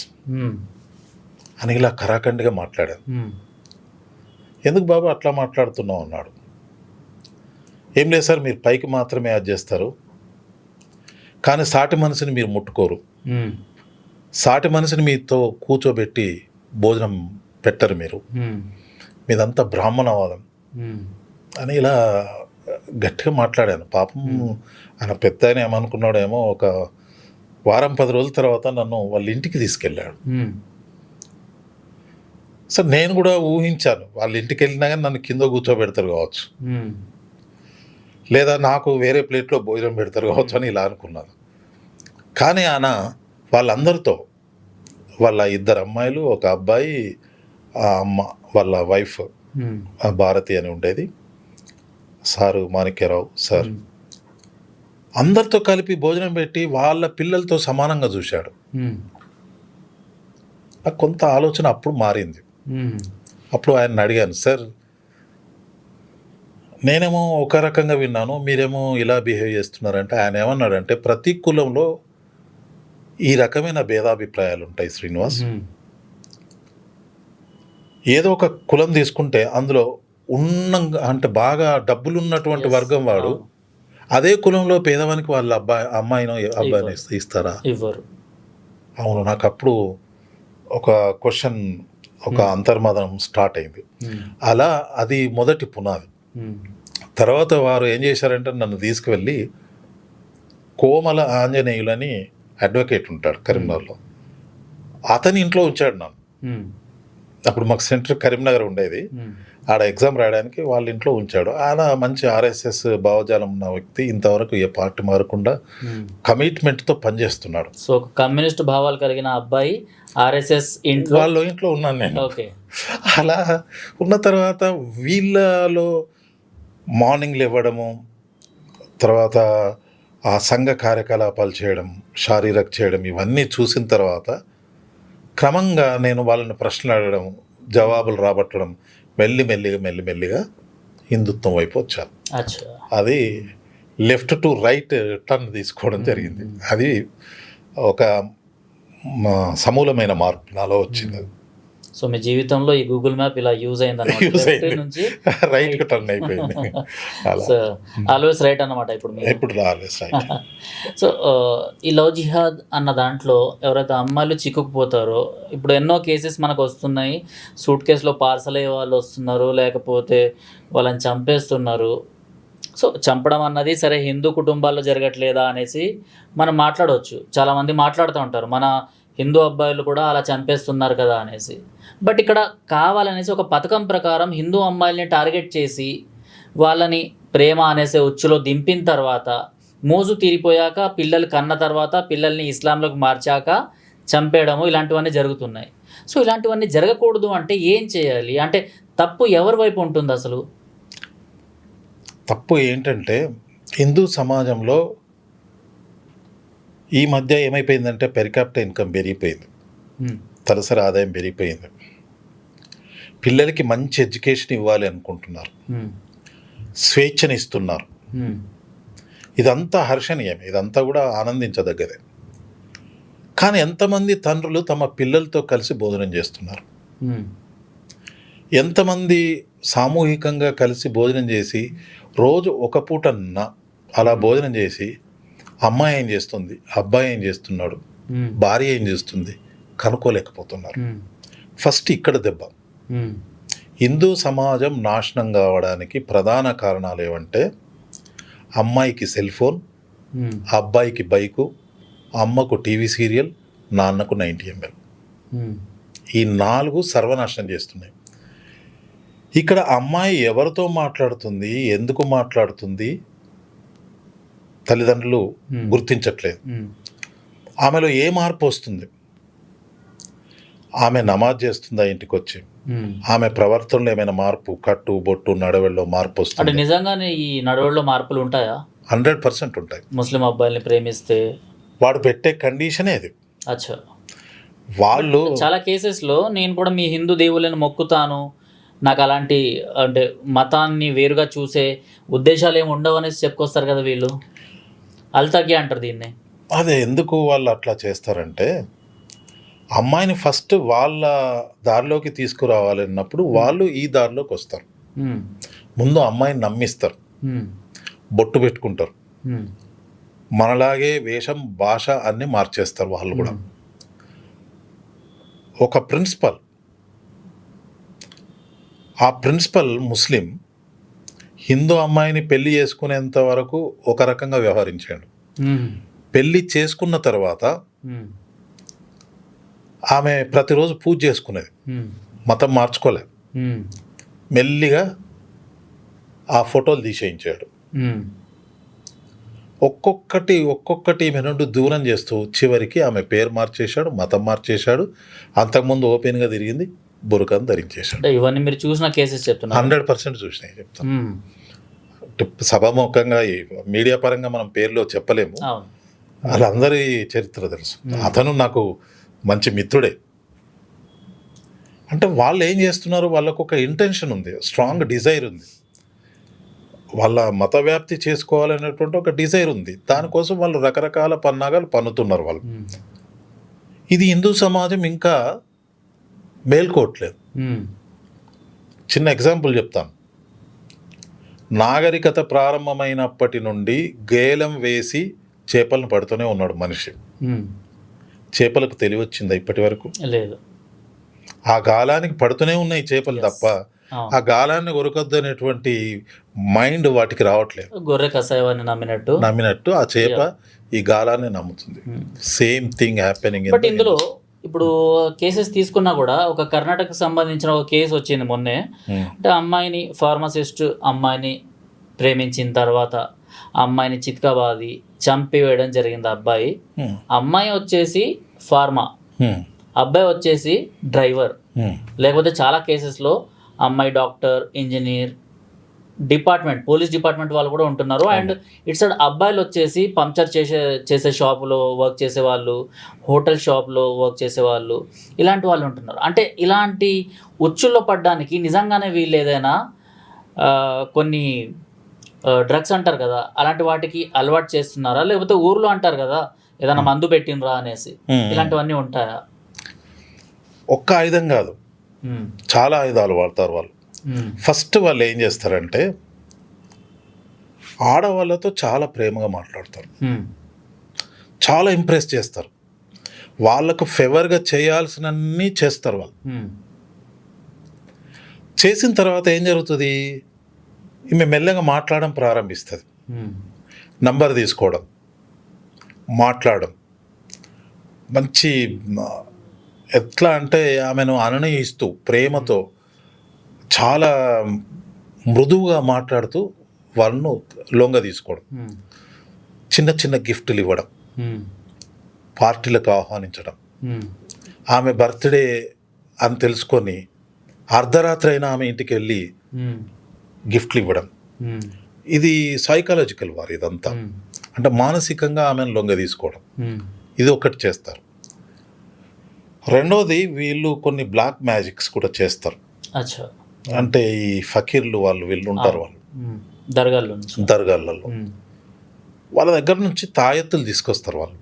అని ఇలా కరాఖండిగా మాట్లాడాను. ఎందుకు బాబు అట్లా మాట్లాడుతున్నావు అన్నాడు. ఏం లేదు సార్, మీరు పైకి మాత్రమే అది చేస్తారు, కానీ సాటి మనిషిని మీరు ముట్టుకోరు, సాటి మనిషిని మీతో కూర్చోబెట్టి భోజనం పెట్టరు, మీదంతా బ్రాహ్మణవాదం అని ఇలా గట్టిగా మాట్లాడాను. పాపం ఆయన పెద్ద ఆయన ఏమనుకున్నాడేమో, ఒక వారం 10 రోజుల తర్వాత నన్ను వాళ్ళ ఇంటికి తీసుకెళ్ళాడు. సార్ నేను కూడా ఊహించాను, వాళ్ళ ఇంటికి వెళ్ళినా కానీ నన్ను కింద కూర్చోబెడతారు కావచ్చు, లేదా నాకు వేరే ప్లేట్లో భోజనం పెడతారు కావచ్చు అని ఇలా అనుకున్నాను. కానీ ఆయన వాళ్ళందరితో వాళ్ళ 2 అమ్మాయిలు, ఒక అబ్బాయి, ఆ అమ్మ వాళ్ళ వైఫ్ భారతి అని ఉండేది, సారు మాణిక్యరావు సార్. అందరితో కలిపి భోజనం పెట్టి వాళ్ళ పిల్లలతో సమానంగా చూశాడు. నాకు కొంత ఆలోచన అప్పుడు మారింది. అప్పుడు ఆయన అడిగాను, సార్ నేనేమో ఒక రకంగా విన్నాను, మీరేమో ఇలా బిహేవ్ చేస్తున్నారంటే ఆయన ఏమన్నాడంటే, ప్రతి కులంలో ఈ రకమైన భేదాభిప్రాయాలు ఉంటాయి శ్రీనివాస్. ఏదో ఒక కులం తీసుకుంటే అందులో అంటే బాగా డబ్బులు ఉన్నటువంటి వర్గం వాడు అదే కులంలో పేదవానికి వాళ్ళ అమ్మాయినో అబ్బాయినో ఇస్తారా? ఇవ్వరు. అవును, నాకు అప్పుడు ఒక క్వశ్చన్, ఒక అంతర్మదనం స్టార్ట్ అయింది. అలా అది మొదటి పునాది. తర్వాత వారు ఏం చేశారంటే నన్ను తీసుకువెళ్ళి కోమల ఆంజనేయులని అడ్వకేట్ ఉంటాడు కరీంనగర్లో, అతని ఇంట్లో ఉంచాడు నన్ను. అప్పుడు మాకు సెంటర్ కరీంనగర్ ఉండేది, ఆడ ఎగ్జామ్ రాయడానికి వాళ్ళ ఇంట్లో ఉంచాడు. ఆయన మంచి RSS భావజాలం ఉన్న వ్యక్తి, ఇంతవరకు ఏ పార్టీ మారకుండా కమిట్మెంట్తో పనిచేస్తున్నాడు. సో కమ్యూనిస్ట్ భావాలు కలిగిన అబ్బాయి RSS వాళ్ళ ఇంట్లో ఉన్నాను నేను. ఓకే. అలా ఉన్న తర్వాత వీళ్ళలో మార్నింగ్లు ఇవ్వడము, తర్వాత ఆ సంఘ కార్యకలాపాలు చేయడం, శారీరక చేయడం, ఇవన్నీ చూసిన తర్వాత క్రమంగా నేను వాళ్ళని ప్రశ్నలు అడగడం, జవాబులు రాబట్టడం, మెల్లిమెల్లిగా హిందుత్వం వైపు వచ్చాను. అది లెఫ్ట్ టు రైట్ టర్న్ తీసుకోవడం జరిగింది. అది ఒక సమూలమైన మార్పు నాలో వచ్చింది. సో మీ జీవితంలో ఈ గూగుల్ మ్యాప్ ఇలా యూజ్ అయింది నుంచి రైట్ టర్న్ అయిపోయింది. ఆల్వేస్ రైట్ అన్నమాట ఇప్పుడు ఆల్వేస్ రైట్. సో ఈ లవ్ జిహాద్ అన్న దాంట్లో ఎవరైతే అమ్మాయిలు చిక్కుకుపోతారో, ఇప్పుడు ఎన్నో కేసెస్ మనకు వస్తున్నాయి. సూట్ కేసులో పార్సల్ అయ్యే వాళ్ళు వస్తున్నారు, లేకపోతే వాళ్ళని చంపేస్తున్నారు. సో చంపడం అన్నది సరే హిందూ కుటుంబాల్లో జరగట్లేదా అనేసి మనం మాట్లాడవచ్చు. చాలామంది మాట్లాడుతూ ఉంటారు, మన హిందూ అబ్బాయిలు కూడా అలా చంపేస్తున్నారు కదా అనేసి. బట్ ఇక్కడ కావాలనేసి ఒక పథకం ప్రకారం హిందూ అమ్మాయిల్ని టార్గెట్ చేసి వాళ్ళని ప్రేమ అనేసి ఉచ్చులో దింపిన తర్వాత, మోజు తీరిపోయాక, పిల్లలు కన్న తర్వాత పిల్లల్ని ఇస్లాంలోకి మార్చాక చంపేయడము, ఇలాంటివన్నీ జరుగుతున్నాయి. సో ఇలాంటివన్నీ జరగకూడదు అంటే ఏం చేయాలి? అంటే తప్పు ఎవరి వైపు ఉంటుంది అసలు? తప్పు ఏంటంటే హిందూ సమాజంలో ఈ మధ్య ఏమైపోయిందంటే పెర్ క్యాపిటల్ ఇన్కమ్ పెరిగిపోయింది, తలసరి ఆదాయం పెరిగిపోయింది. పిల్లలకి మంచి ఎడ్యుకేషన్ ఇవ్వాలి అనుకుంటున్నారు, స్వేచ్ఛని ఇస్తున్నారు. ఇదంతా హర్షణీయం, ఇదంతా కూడా ఆనందించదగ్గదే. కానీ ఎంతమంది తండ్రులు తమ పిల్లలతో కలిసి భోజనం చేస్తున్నారు? ఎంతమంది సామూహికంగా కలిసి భోజనం చేసి రోజు ఒక పూటన్నా అలా భోజనం చేసి అమ్మాయి ఏం చేస్తుంది, అబ్బాయి ఏం చేస్తున్నాడు, భార్య ఏం చేస్తుంది కనుక్కోలేకపోతున్నారు. ఫస్ట్ ఇక్కడ దెబ్బ. హిందూ సమాజం నాశనం కావడానికి ప్రధాన కారణాలు ఏమంటే, అమ్మాయికి సెల్ ఫోన్, అబ్బాయికి బైకు, అమ్మకు టీవీ సీరియల్, నాన్నకు 90 ml. ఈ 4 సర్వనాశనం చేస్తున్నాయి. ఇక్కడ అమ్మాయి ఎవరితో మాట్లాడుతుంది, ఎందుకు మాట్లాడుతుంది తల్లిదండ్రులు గుర్తించట్లేదు. ఆమెలో ఏ మార్పు వస్తుంది? ఆమె నమాజ్ చేస్తుందా ఇంటికి వచ్చి? ఆమె ప్రవర్తనలో ఏమైనా మార్పు, కట్టు బొట్టు నడవడిలో మార్పు వస్తుంది? అంటే నిజంగానే ఈ నడవడిలో మార్పులు ఉంటాయా? 100% ఉంటాయి. ముస్లిం అబ్బాయిల్ని ప్రేమిస్తే వాడు పెట్టే కండిషనే అది. అచ్చా. వాళ్ళు చాలా కేసెస్లో నేను కూడా మీ హిందూ దేవుళ్ళని మొక్కుతాను, నాకు అలాంటి అంటే మతాన్ని వేరుగా చూసే ఉద్దేశాలు ఏమి ఉండవు అనేసి చెప్పుకొస్తారు కదా వీళ్ళు. అల్తకి అంటారు దీన్ని. అదే ఎందుకు వాళ్ళు అట్లా చేస్తారంటే, అమ్మాయిని ఫస్ట్ వాళ్ళ దారిలోకి తీసుకురావాలన్నప్పుడు వాళ్ళు ఈ దారిలోకి వస్తారు. ముందు అమ్మాయిని నమ్మిస్తారు, బొట్టు పెట్టుకుంటారు, మనలాగే వేషం భాష అన్నీ మార్చేస్తారు వాళ్ళు కూడా. ఒక ప్రిన్సిపల్, ఆ ప్రిన్సిపల్ ముస్లిం, హిందూ అమ్మాయిని పెళ్లి చేసుకునేంత వరకు ఒక రకంగా వ్యవహరించాడు. పెళ్లి చేసుకున్న తర్వాత ఆమె ప్రతిరోజు పూజ చేసుకునేది, మతం మార్చుకోలే. మెల్లిగా ఆ ఫోటోలు తీసేయించాడు. ఒక్కొక్కటి ఈమె నుండి దూరం చేస్తూ చివరికి ఆమె పేరు మార్చేశాడు, మతం మార్చేశాడు. అంతకుముందు ఓపెన్గా తిరిగింది, బురకను ధరించేశాడు. అంటే ఇవన్నీ మీరు చూసిన కేసెస్ చెప్తున్నారు. 100% చూసినాయి చెప్తాను. సభాముఖంగా ఈ మీడియా పరంగా మనం పేర్లో చెప్పలేము. అవును. వాళ్ళందరి చరిత్ర తెలుసు. అతను నాకు మంచి మిత్రుడే. అంటే వాళ్ళు ఏం చేస్తున్నారు, వాళ్ళకు ఒక ఇంటెన్షన్ ఉంది, స్ట్రాంగ్ డిజైర్ ఉంది, వాళ్ళ మత వ్యాప్తి చేసుకోవాలనేటువంటి ఒక డిజైర్ ఉంది. దానికోసం వాళ్ళు రకరకాల పన్నాగాలు పన్నుతున్నారు వాళ్ళు. ఇది హిందూ సమాజం ఇంకా మేల్కోవట్లేదు. చిన్న ఎగ్జాంపుల్ చెప్తాను. నాగరికత ప్రారంభమైనప్పటి నుండి గేలం వేసి చేపలను పడుతూనే ఉన్నాడు మనిషి. చేపలకు తెలివి వచ్చిందా ఇప్పటి వరకు? లేదు. ఆ గాలానికి పడుతూనే ఉన్నాయి చేపలు తప్ప ఆ గాలాన్ని కొరకొద్దు అనేటువంటి మైండ్ వాటికి రావట్లేదు. గొర్రె కసాయాన్ని నమ్మినట్టు ఆ చేప ఈ గాలాన్ని నమ్ముతుంది. Same thing happening. బట్ ఇందులో ఇప్పుడు కేసెస్ తీసుకున్నా కూడా ఒక కర్ణాటకకు సంబంధించిన ఒక కేసు వచ్చింది మొన్నే. అంటే అమ్మాయిని ఫార్మసిస్ట్ అమ్మాయిని ప్రేమించిన తర్వాత అమ్మాయిని చిత్కబాది చంపివేయడం జరిగింది. అబ్బాయి అమ్మాయి వచ్చేసి ఫార్మా, అబ్బాయి వచ్చేసి డ్రైవర్. లేకపోతే చాలా కేసెస్లో అమ్మాయి doctor, engineer, department, police department వాళ్ళు కూడా ఉంటున్నారు. అండ్ ఇటు సైడ్ అబ్బాయిలు వచ్చేసి పంక్చర్ చేసే షాపులో వర్క్ చేసేవాళ్ళు, హోటల్ షాప్లో వర్క్ చేసేవాళ్ళు, ఇలాంటి వాళ్ళు ఉంటున్నారు. అంటే ఇలాంటి ఉచ్చుల్లో పడ్డానికి నిజంగానే వీళ్ళు ఏదైనా కొన్ని డ్రగ్స్ అంటారు కదా, అలాంటి వాటికి అలవాటు చేస్తున్నారా? లేకపోతే ఊర్లో అంటారు కదా ఏదైనా మందు పెట్టినరా అనేసి, ఇలాంటివన్నీ ఉంటాయా? ఒక్క ఆయుధం కాదు, చాలా ఆయుధాలు వాడతారు వాళ్ళు. ఫస్ట్ వాళ్ళు ఏం చేస్తారంటే ఆడవాళ్ళతో చాలా ప్రేమగా మాట్లాడతారు, చాలా ఇంప్రెస్ చేస్తారు, వాళ్ళకు ఫేవర్గా చేయాల్సినన్ని చేస్తారు వాళ్ళు. చేసిన తర్వాత ఏం జరుగుతుంది, ఈమె మెల్లగా మాట్లాడడం ప్రారంభిస్తుంది. నంబర్ తీసుకోవడం, మాట్లాడడం, మంచి ఎట్లా అంటే ఆమెను అనునయిస్తూ ప్రేమతో చాలా మృదువుగా మాట్లాడుతూ వాళ్ళను లొంగ తీసుకోవడం, చిన్న చిన్న గిఫ్ట్లు ఇవ్వడం, పార్టీలకు ఆహ్వానించడం, ఆమె బర్త్డే అని తెలుసుకొని అర్ధరాత్రి అయినా ఆమె ఇంటికి వెళ్ళి గిఫ్ట్లు ఇవ్వడం. ఇది సైకాలజికల్ వారు ఇదంతా. అంటే మానసికంగా ఆమెను లొంగ తీసుకోవడం, ఇది ఒకటి చేస్తారు. రెండోది వీళ్ళు కొన్ని బ్లాక్ మ్యాజిక్స్ కూడా చేస్తారు. అంటే ఈ ఫకీర్లు వీళ్ళు ఉంటారు, వాళ్ళు దర్గాలలో వాళ్ళ దగ్గర నుంచి తాయెత్తులు తీసుకొస్తారు వాళ్ళు.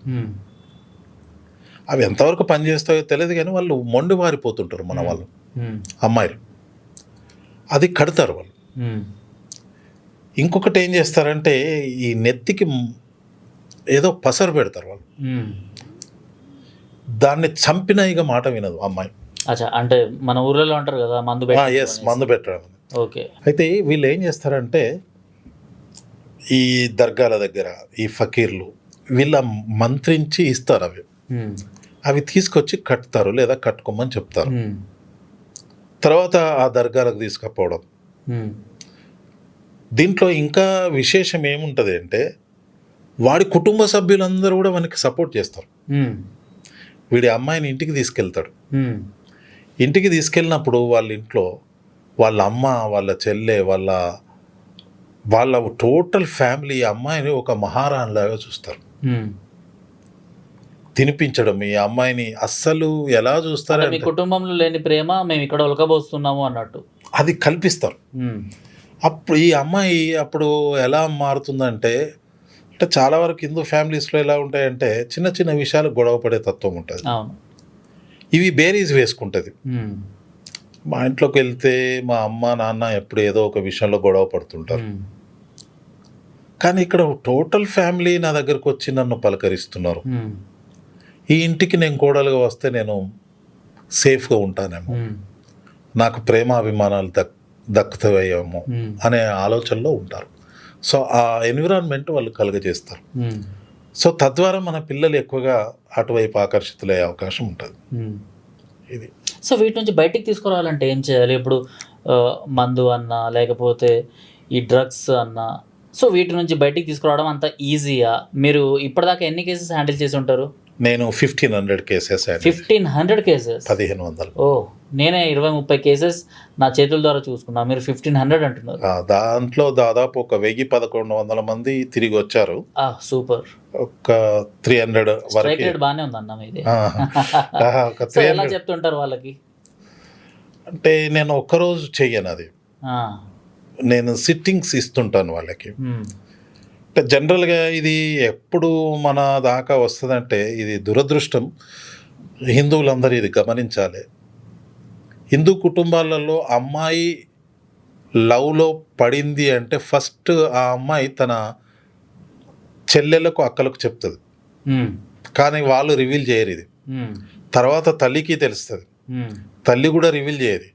అవి ఎంతవరకు పనిచేస్తాయో తెలియదు కానీ వాళ్ళు మొండి వారిపోతుంటారు మన వాళ్ళు, అమ్మాయిలు. అది కడతారు వాళ్ళు. ఇంకొకటి ఏం చేస్తారంటే ఈ నెత్తికి ఏదో పసరు పెడతారు వాళ్ళు, దాన్ని చంపినాయిగా మాట వినదు అమ్మాయి. అంటే మన ఊర్లలో అంటారు కదా మందు పెట్టడం. ఓకే. అయితే వీళ్ళు ఏం చేస్తారంటే ఈ దర్గాల దగ్గర ఈ ఫకీర్లు వీళ్ళ మంత్రించి ఇస్తారు, అవి తీసుకొచ్చి కట్టుతారు లేదా కట్టుకోమని చెప్తారు. తర్వాత ఆ దర్గాలకు తీసుకుపోవడం. దీంట్లో ఇంకా విశేషం ఏముంటుంది అంటే వాడి కుటుంబ సభ్యులందరూ కూడా వానికి సపోర్ట్ చేస్తారు. వీడి అమ్మాయిని ఇంటికి తీసుకెళ్తాడు. ఇంటికి తీసుకెళ్ళినప్పుడు వాళ్ళ ఇంట్లో వాళ్ళ అమ్మ, వాళ్ళ చెల్లె, వాళ్ళ టోటల్ ఫ్యామిలీ అమ్మాయిని ఒక మహారాణిలాగా చూస్తారు. తినిపించడం, ఈ అమ్మాయిని అస్సలు ఎలా చూస్తారు, మీ కుటుంబంలో లేని ప్రేమ మేము ఇక్కడ ఉలకబోస్తున్నాము అన్నట్టు అది కల్పిస్తారు. అప్పుడు ఈ అమ్మాయి అప్పుడు ఎలా మారుతుందంటే, అంటే చాలా వరకు హిందూ ఫ్యామిలీస్లో ఎలా ఉంటాయంటే చిన్న చిన్న విషయాలు గొడవ పడే తత్వం ఉంటుంది. ఇవి బేరీజ్ వేసుకుంటుంది. మా ఇంట్లోకి వెళ్తే మా అమ్మ నాన్న ఎప్పుడు ఏదో ఒక విషయంలో గొడవ పడుతుంటారు, కానీ ఇక్కడ టోటల్ ఫ్యామిలీ నా దగ్గరకు వచ్చి నన్ను పలకరిస్తున్నారు. ఈ ఇంటికి నేను కోడలుగా వస్తే నేను సేఫ్గా ఉంటానేమో, నాకు ప్రేమాభిమానాలు దక్కుతాయేమో అనే ఆలోచనలో ఉంటారు. సో ఆ ఎన్విరాన్మెంట్ వాళ్ళు కలుగజేస్తారు. సో తద్వారా మన పిల్లలు ఎక్కువగా అటువైపు ఆకర్షితులయ్యే అవకాశం ఉంటుంది. ఇది. సో వీటి నుంచి బయటికి తీసుకురావాలంటే ఏం చేయాలి? ఇప్పుడు మందు అన్నా లేకపోతే ఈ డ్రగ్స్ అన్నా సో వీటి నుంచి బయటికి తీసుకురావడం అంత ఈజీయా? మీరు ఇప్పటిదాకా ఎన్ని కేసెస్ హ్యాండిల్ చేసి ఉంటారు? నేను 1500 కేసెస్ 1500 కేసెస్? 1500. ఓ, నేనే 20-30 కేసెస్ నా చేతుల ద్వారా చూసుకున్నా, మీరు 1500 అంటున్నారు. దాంట్లో దాదాపు ఒక 1000-1100 మంది తిరిగి వచ్చారు. సూపర్. ఒక 300 స్ట్రైక్ వరకు రేట్ బాగానే ఉందన్న మీది. ఒక సో ఎలా 300 చెప్తుంటారు వాళ్ళకి? అంటే నేను ఒక్కరోజు చెయ్యను అది, ఆ, నేను సిట్టింగ్స్ ఇస్తుంటాను వాళ్ళకి. మ్మ్. అంటే జనరల్గా ఇది ఎప్పుడు మన దాకా వస్తుందంటే ఇది దురదృష్టం. హిందువులందరూ ఇది గమనించాలి. హిందూ కుటుంబాలలో అమ్మాయి లవ్లో పడింది అంటే ఫస్ట్ ఆ అమ్మాయి తన చెల్లెలకు అక్కలకు చెప్తుంది, మ్మ్. కానీ వాళ్ళు రివీల్ చేయరు ఇది. మ్మ్. తర్వాత తల్లికి తెలుస్తుంది, మ్మ్. తల్లి కూడా రివీల్ చేయదు.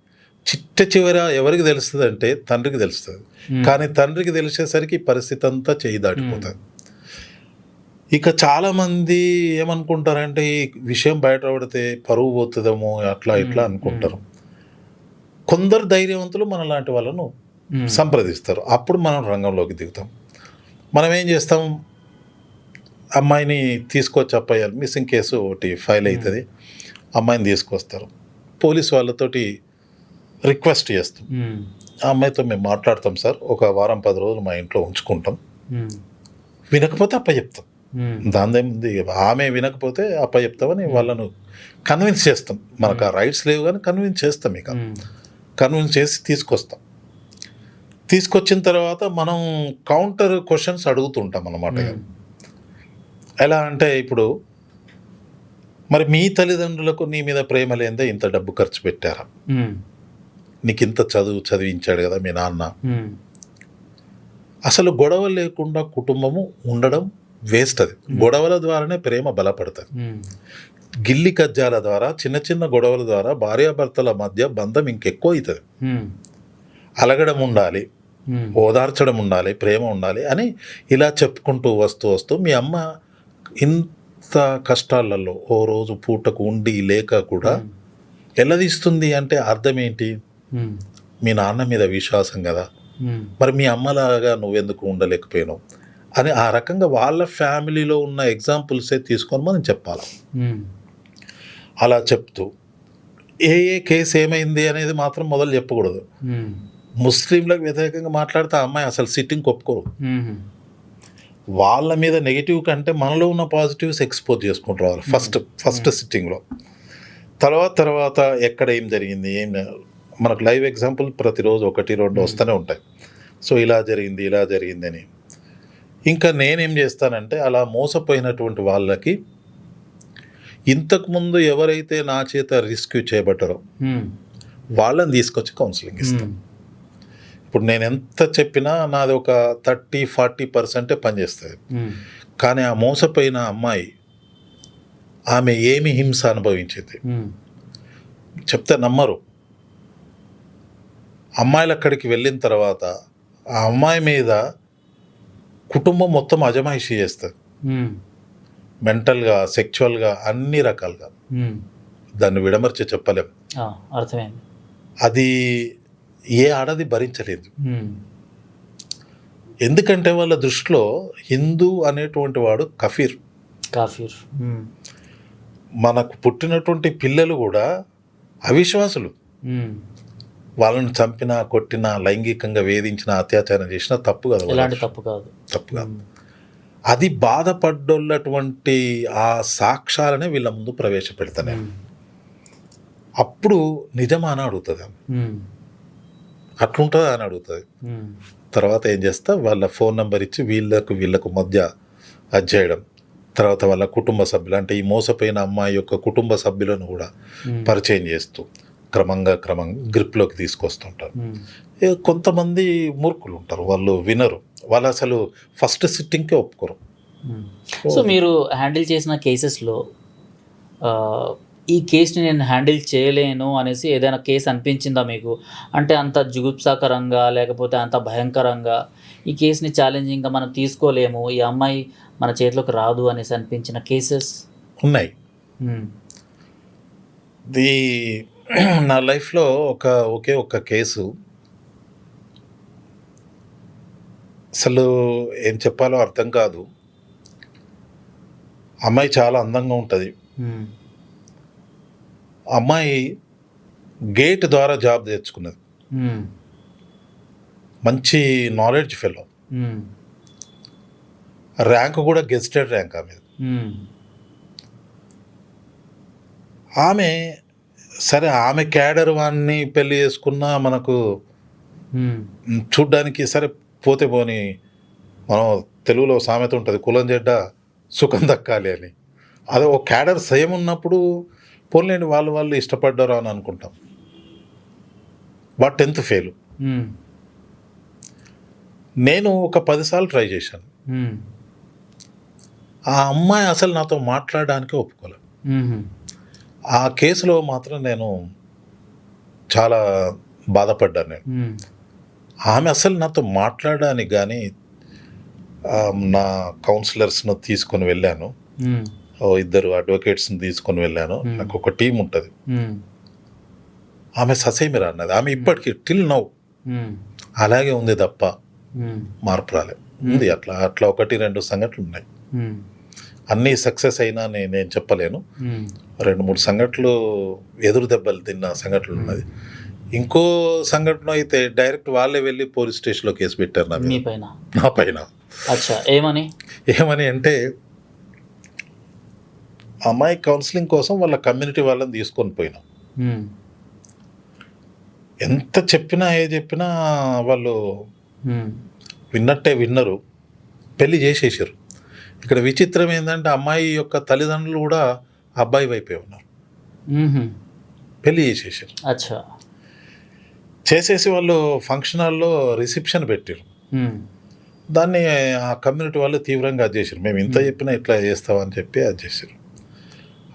చిట్ట చివర ఎవరికి తెలుస్తుంది అంటే తండ్రికి తెలుస్తుంది. కానీ తండ్రికి తెలిసేసరికి పరిస్థితి అంతా చేయి దాటిపోతుంది. ఇక చాలామంది ఏమనుకుంటారంటే ఈ విషయం బయటపడితే పరువు పోతుందేమో అట్లా ఇట్లా అనుకుంటారు. కొందరు ధైర్యవంతులు మన లాంటి వాళ్ళను సంప్రదిస్తారు. అప్పుడు మనం రంగంలోకి దిగుతాం. మనం ఏం చేస్తాం, అమ్మాయిని తీసుకొచ్చి అప్పయ్యారు, మిస్సింగ్ కేసు ఒకటి ఫైల్ అవుతుంది, అమ్మాయిని తీసుకొస్తారు. పోలీస్ వాళ్ళతోటి రిక్వెస్ట్ చేస్తాం, ఆ అమ్మాయితో మేము మాట్లాడతాం సార్, ఒక వారం 10 రోజులు మా ఇంట్లో ఉంచుకుంటాం, వినకపోతే అప్పచెప్తాం. దానిదేముంది, ఆమె వినకపోతే అప్పచెప్తామని వాళ్ళను కన్విన్స్ చేస్తాం. మనకు ఆ రైట్స్ లేవు కానీ కన్విన్స్ చేస్తాం. ఇక కన్విన్స్ చేసి తీసుకొస్తాం. తీసుకొచ్చిన తర్వాత మనం కౌంటర్ క్వశ్చన్స్ అడుగుతుంటాం అన్నమాట. ఎలా అంటే ఇప్పుడు మరి మీ తల్లిదండ్రులకు నీ మీద ప్రేమ లేదే ఇంత డబ్బు ఖర్చు పెట్టారా, నీకు ఇంత చదివించాడు కదా మీ నాన్న. అసలు గొడవ లేకుండా కుటుంబము ఉండడం వేస్ట్. అది గొడవల ద్వారానే ప్రేమ బలపడుతుంది. గిల్లి కజ్జాల ద్వారా, చిన్న చిన్న గొడవల ద్వారా భార్యాభర్తల మధ్య బంధం ఇంకెక్కువ అవుతుంది. అలగడం ఉండాలి, ఓదార్చడం ఉండాలి, ప్రేమ ఉండాలి అని ఇలా చెప్పుకుంటూ వస్తూ మీ అమ్మ ఇంత కష్టాలలో ఓ రోజు పూటకు ఉండి లేక కూడా ఎల్లదీస్తుంది అంటే అర్థం ఏంటి? మీ నాన్న మీద విశ్వాసం కదా, మరి మీ అమ్మలాగా నువ్వెందుకు ఉండలేకపోయినావు అని ఆ రకంగా వాళ్ళ ఫ్యామిలీలో ఉన్న ఎగ్జాంపుల్సే తీసుకొని మనం చెప్పాలి. అలా చెప్తూ ఏ కేసు ఏమైంది అనేది మాత్రం మొదలు చెప్పకూడదు. ముస్లింలకు వ్యతిరేకంగా మాట్లాడితే ఆ అమ్మాయి అసలు సిట్టింగ్ ఒప్పుకోరు. వాళ్ళ మీద నెగిటివ్ కంటే మనలో ఉన్న పాజిటివ్స్ ఎక్స్పోజ్ చేసుకుంటూ రావాలి ఫస్ట్ సిట్టింగ్లో. తర్వాత ఎక్కడ ఏం జరిగింది, మనకు లైవ్ ఎగ్జాంపుల్ ప్రతిరోజు 1-2 వస్తూనే ఉంటాయి. సో ఇలా జరిగింది అని. ఇంకా నేనేం చేస్తానంటే అలా మోసపోయినటువంటి వాళ్ళకి ఇంతకుముందు ఎవరైతే నా చేత రెస్క్యూ చేయబడ్డారో వాళ్ళని తీసుకొచ్చి కౌన్సిలింగ్ ఇస్తాను. ఇప్పుడు నేను ఎంత చెప్పినా నాది ఒక 30-40% పనిచేస్తుంది. కానీ ఆ మోసపోయిన అమ్మాయి ఆమె ఏమి హింస అనుభవించింది చెప్తే నమ్మరు. అమ్మాయిలు అక్కడికి వెళ్ళిన తర్వాత ఆ అమ్మాయి మీద కుటుంబం మొత్తం అజమాయిషీ చేస్తుంది, మెంటల్గా, సెక్చువల్గా, అన్ని రకాలుగా. దాన్ని విడమర్చి చెప్పలేం. అర్థమైంది. అది ఏ ఆడది భరించలేదు. ఎందుకంటే వాళ్ళ దృష్టిలో హిందూ అనేటువంటి వాడు కఫీర్. మనకు పుట్టినటువంటి పిల్లలు కూడా అవిశ్వాసులు. వాళ్ళని చంపినా, కొట్టినా, లైంగికంగా వేధించినా, అత్యాచారం చేసినా తప్పు కదా, తప్పు కాదు. అది బాధపడ్డోళ్ళటువంటి ఆ సాక్ష్యాలనే వీళ్ళ ముందు ప్రవేశపెడతానే. అప్పుడు నిజమా అని అడుగుతుంది, అట్లుంటుందా అని అడుగుతుంది. తర్వాత ఏం చేస్తా, వాళ్ళ ఫోన్ నెంబర్ ఇచ్చి వీళ్ళకు మధ్య అది చేయడం. తర్వాత వాళ్ళ కుటుంబ సభ్యులు, అంటే ఈ మోసపోయిన అమ్మాయి యొక్క కుటుంబ సభ్యులను కూడా పరిచయం చేస్తూ క్రమంగా గ్రిప్లోకి తీసుకొస్తుంటారు. కొంతమంది మూర్ఖులు ఉంటారు, వాళ్ళు వినరు, వాళ్ళు అసలు ఫస్ట్ సిట్టింగ్కే ఒప్పుకోరు. సో మీరు హ్యాండిల్ చేసిన కేసెస్లో ఈ కేసుని నేను హ్యాండిల్ చేయలేను అనేసి ఏదైనా కేసు అనిపించిందా మీకు? అంటే అంత జుగుప్సాకరంగా, లేకపోతే అంత భయంకరంగా, ఈ కేసుని ఛాలెంజింగ్గా మనం తీసుకోలేము, ఈ అమ్మాయి మన చేతిలోకి రాదు అనేసి అనిపించిన కేసెస్ ఉన్నాయి. నా లైఫ్లో ఒకే ఒక్క కేసు అసలు ఏం చెప్పాలో అర్థం కాదు. అమ్మాయి చాలా అందంగా ఉంటుంది. అమ్మాయి గేట్ ద్వారా జాబ్ తెచ్చుకున్నది. మంచి నాలెడ్జ్ ఫెలో. ర్యాంక్ కూడా గెస్టెడ్ ర్యాంక్ ఆమె. ఆమె సరే, ఆమె క్యాడర్ వాడిని పెళ్లి చేసుకున్నా మనకు చూడ్డానికి సరే పోతే పోని, మనం తెలుగులో సామెత ఉంటుంది, కులం చెడ్డ సుఖం దక్కాలి అని. అదే ఒక క్యాడర్ సేమ్ ఉన్నప్పుడు పోలేండి, వాళ్ళు ఇష్టపడ్డారు అని అనుకుంటాం. But 10th fail. నేను ఒక 10 సార్లు ట్రై చేశాను. ఆ అమ్మాయి అసలు నాతో మాట్లాడడానికి ఒప్పుకోలేదు. ఆ కేసులో మాత్రం నేను చాలా బాధపడ్డాను. ఆమె అసలు నాతో మాట్లాడడానికి కానీ, నా కౌన్సిలర్స్ను తీసుకొని వెళ్ళాను, 2 అడ్వకేట్స్ని తీసుకొని వెళ్ళాను. నాకు ఒక టీం ఉంటుంది. ఆమె ససేమిరా అన్నది. ఆమె ఇప్పటికీ టిల్ నౌ అలాగే ఉంది తప్ప మార్పు రాలేదు. ఉంది అట్లా 1-2 సంఘటనలు ఉన్నాయి. అన్నీ సక్సెస్ అయినా నేను చెప్పలేను. 2-3 సంఘటనలు ఎదురు దెబ్బలు తిన్న సంఘటనలు ఉన్నది. ఇంకో సంఘటన అయితే డైరెక్ట్ వాళ్ళే వెళ్ళి పోలీస్ స్టేషన్లో కేసు పెట్టారు నా పైన. ఏమని అంటే, అమ్మాయి కౌన్సిలింగ్ కోసం వాళ్ళ కమ్యూనిటీ వాళ్ళని తీసుకొని పోయినాం. ఎంత చెప్పినా వాళ్ళు విన్నట్టే విన్నరు, పెళ్లి చేసేసారు. ఇక్కడ విచిత్రం ఏంటంటే, అమ్మాయి యొక్క తల్లిదండ్రులు కూడా అబ్బాయి వైపే ఉన్నారు. పెళ్లి చేసేసారు. చేసేసి వాళ్ళు ఫంక్షన్ హాల్లో రిసెప్షన్ పెట్టారు. దాన్ని ఆ కమ్యూనిటీ వాళ్ళు తీవ్రంగా అది చేశారు. మేము ఇంత చెప్పినా ఇట్లా చేస్తామని చెప్పి అది చేశారు.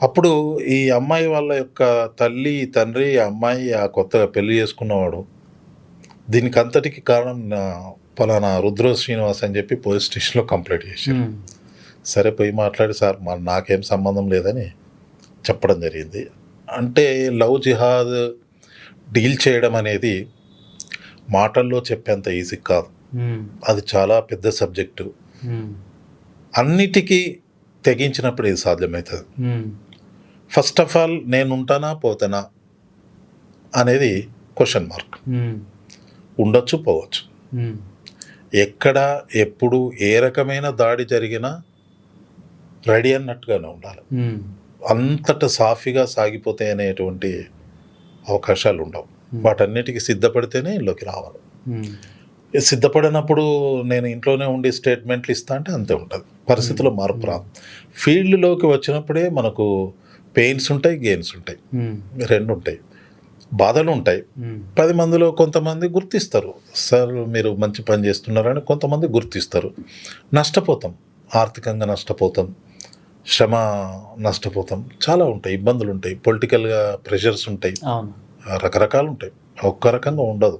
అప్పుడు ఈ అమ్మాయి వాళ్ళ యొక్క తల్లి, తండ్రి, అమ్మాయి, ఆ కొత్తగా పెళ్లి చేసుకున్నవాడు, దీనికి అంతటికి కారణం పలానా రుద్ర శ్రీనివాస్ అని చెప్పి పోలీస్ స్టేషన్లో కంప్లైంట్ చేశారు. సరే పోయి మాట్లాడి, సార్ నాకేం సంబంధం లేదని చెప్పడం జరిగింది. అంటే లవ్ జిహాద్ డీల్ చేయడం అనేది మాటల్లో చెప్పేంత ఈజీ కాదు. అది చాలా పెద్ద సబ్జెక్టు. అన్నిటికీ తెగించినప్పుడు ఇది సాధ్యమవుతుంది. ఫస్ట్ ఆఫ్ ఆల్ నేను ఉంటానా పోతానా అనేది క్వశ్చన్ మార్క్. ఉండొచ్చు, పోవచ్చు. ఎక్కడ, ఎప్పుడు, ఏ రకమైన దాడి జరిగినా రెడీ అన్నట్టుగానే ఉండాలి. అంతటా సాఫీగా సాగిపోతాయి అనేటువంటి అవకాశాలు ఉండవు. వాటన్నిటికీ సిద్ధపడితేనే ఇంట్లోకి రావాలి. సిద్ధపడినప్పుడు నేను ఇంట్లోనే ఉండి స్టేట్మెంట్లు ఇస్తా అంటే అంతే ఉంటుంది. పరిస్థితుల్లో మార్పు రాదు. ఫీల్డ్లోకి వచ్చినప్పుడే మనకు పెయిన్స్ ఉంటాయి, గెయిన్స్ ఉంటాయి, 2 ఉంటాయి. బాధలు ఉంటాయి. 10 మందిలో కొంతమంది గుర్తిస్తారు, సార్ మీరు మంచి పని చేస్తున్నారని కొంతమంది గుర్తిస్తారు. నష్టపోతాం, ఆర్థికంగా నష్టపోతాం, శ్రమ నష్టపోతాం, చాలా ఉంటాయి, ఇబ్బందులు ఉంటాయి, పొలిటికల్గా ప్రెషర్స్ ఉంటాయి, రకరకాలు ఉంటాయి. ఒక్క రకంగా ఉండదు.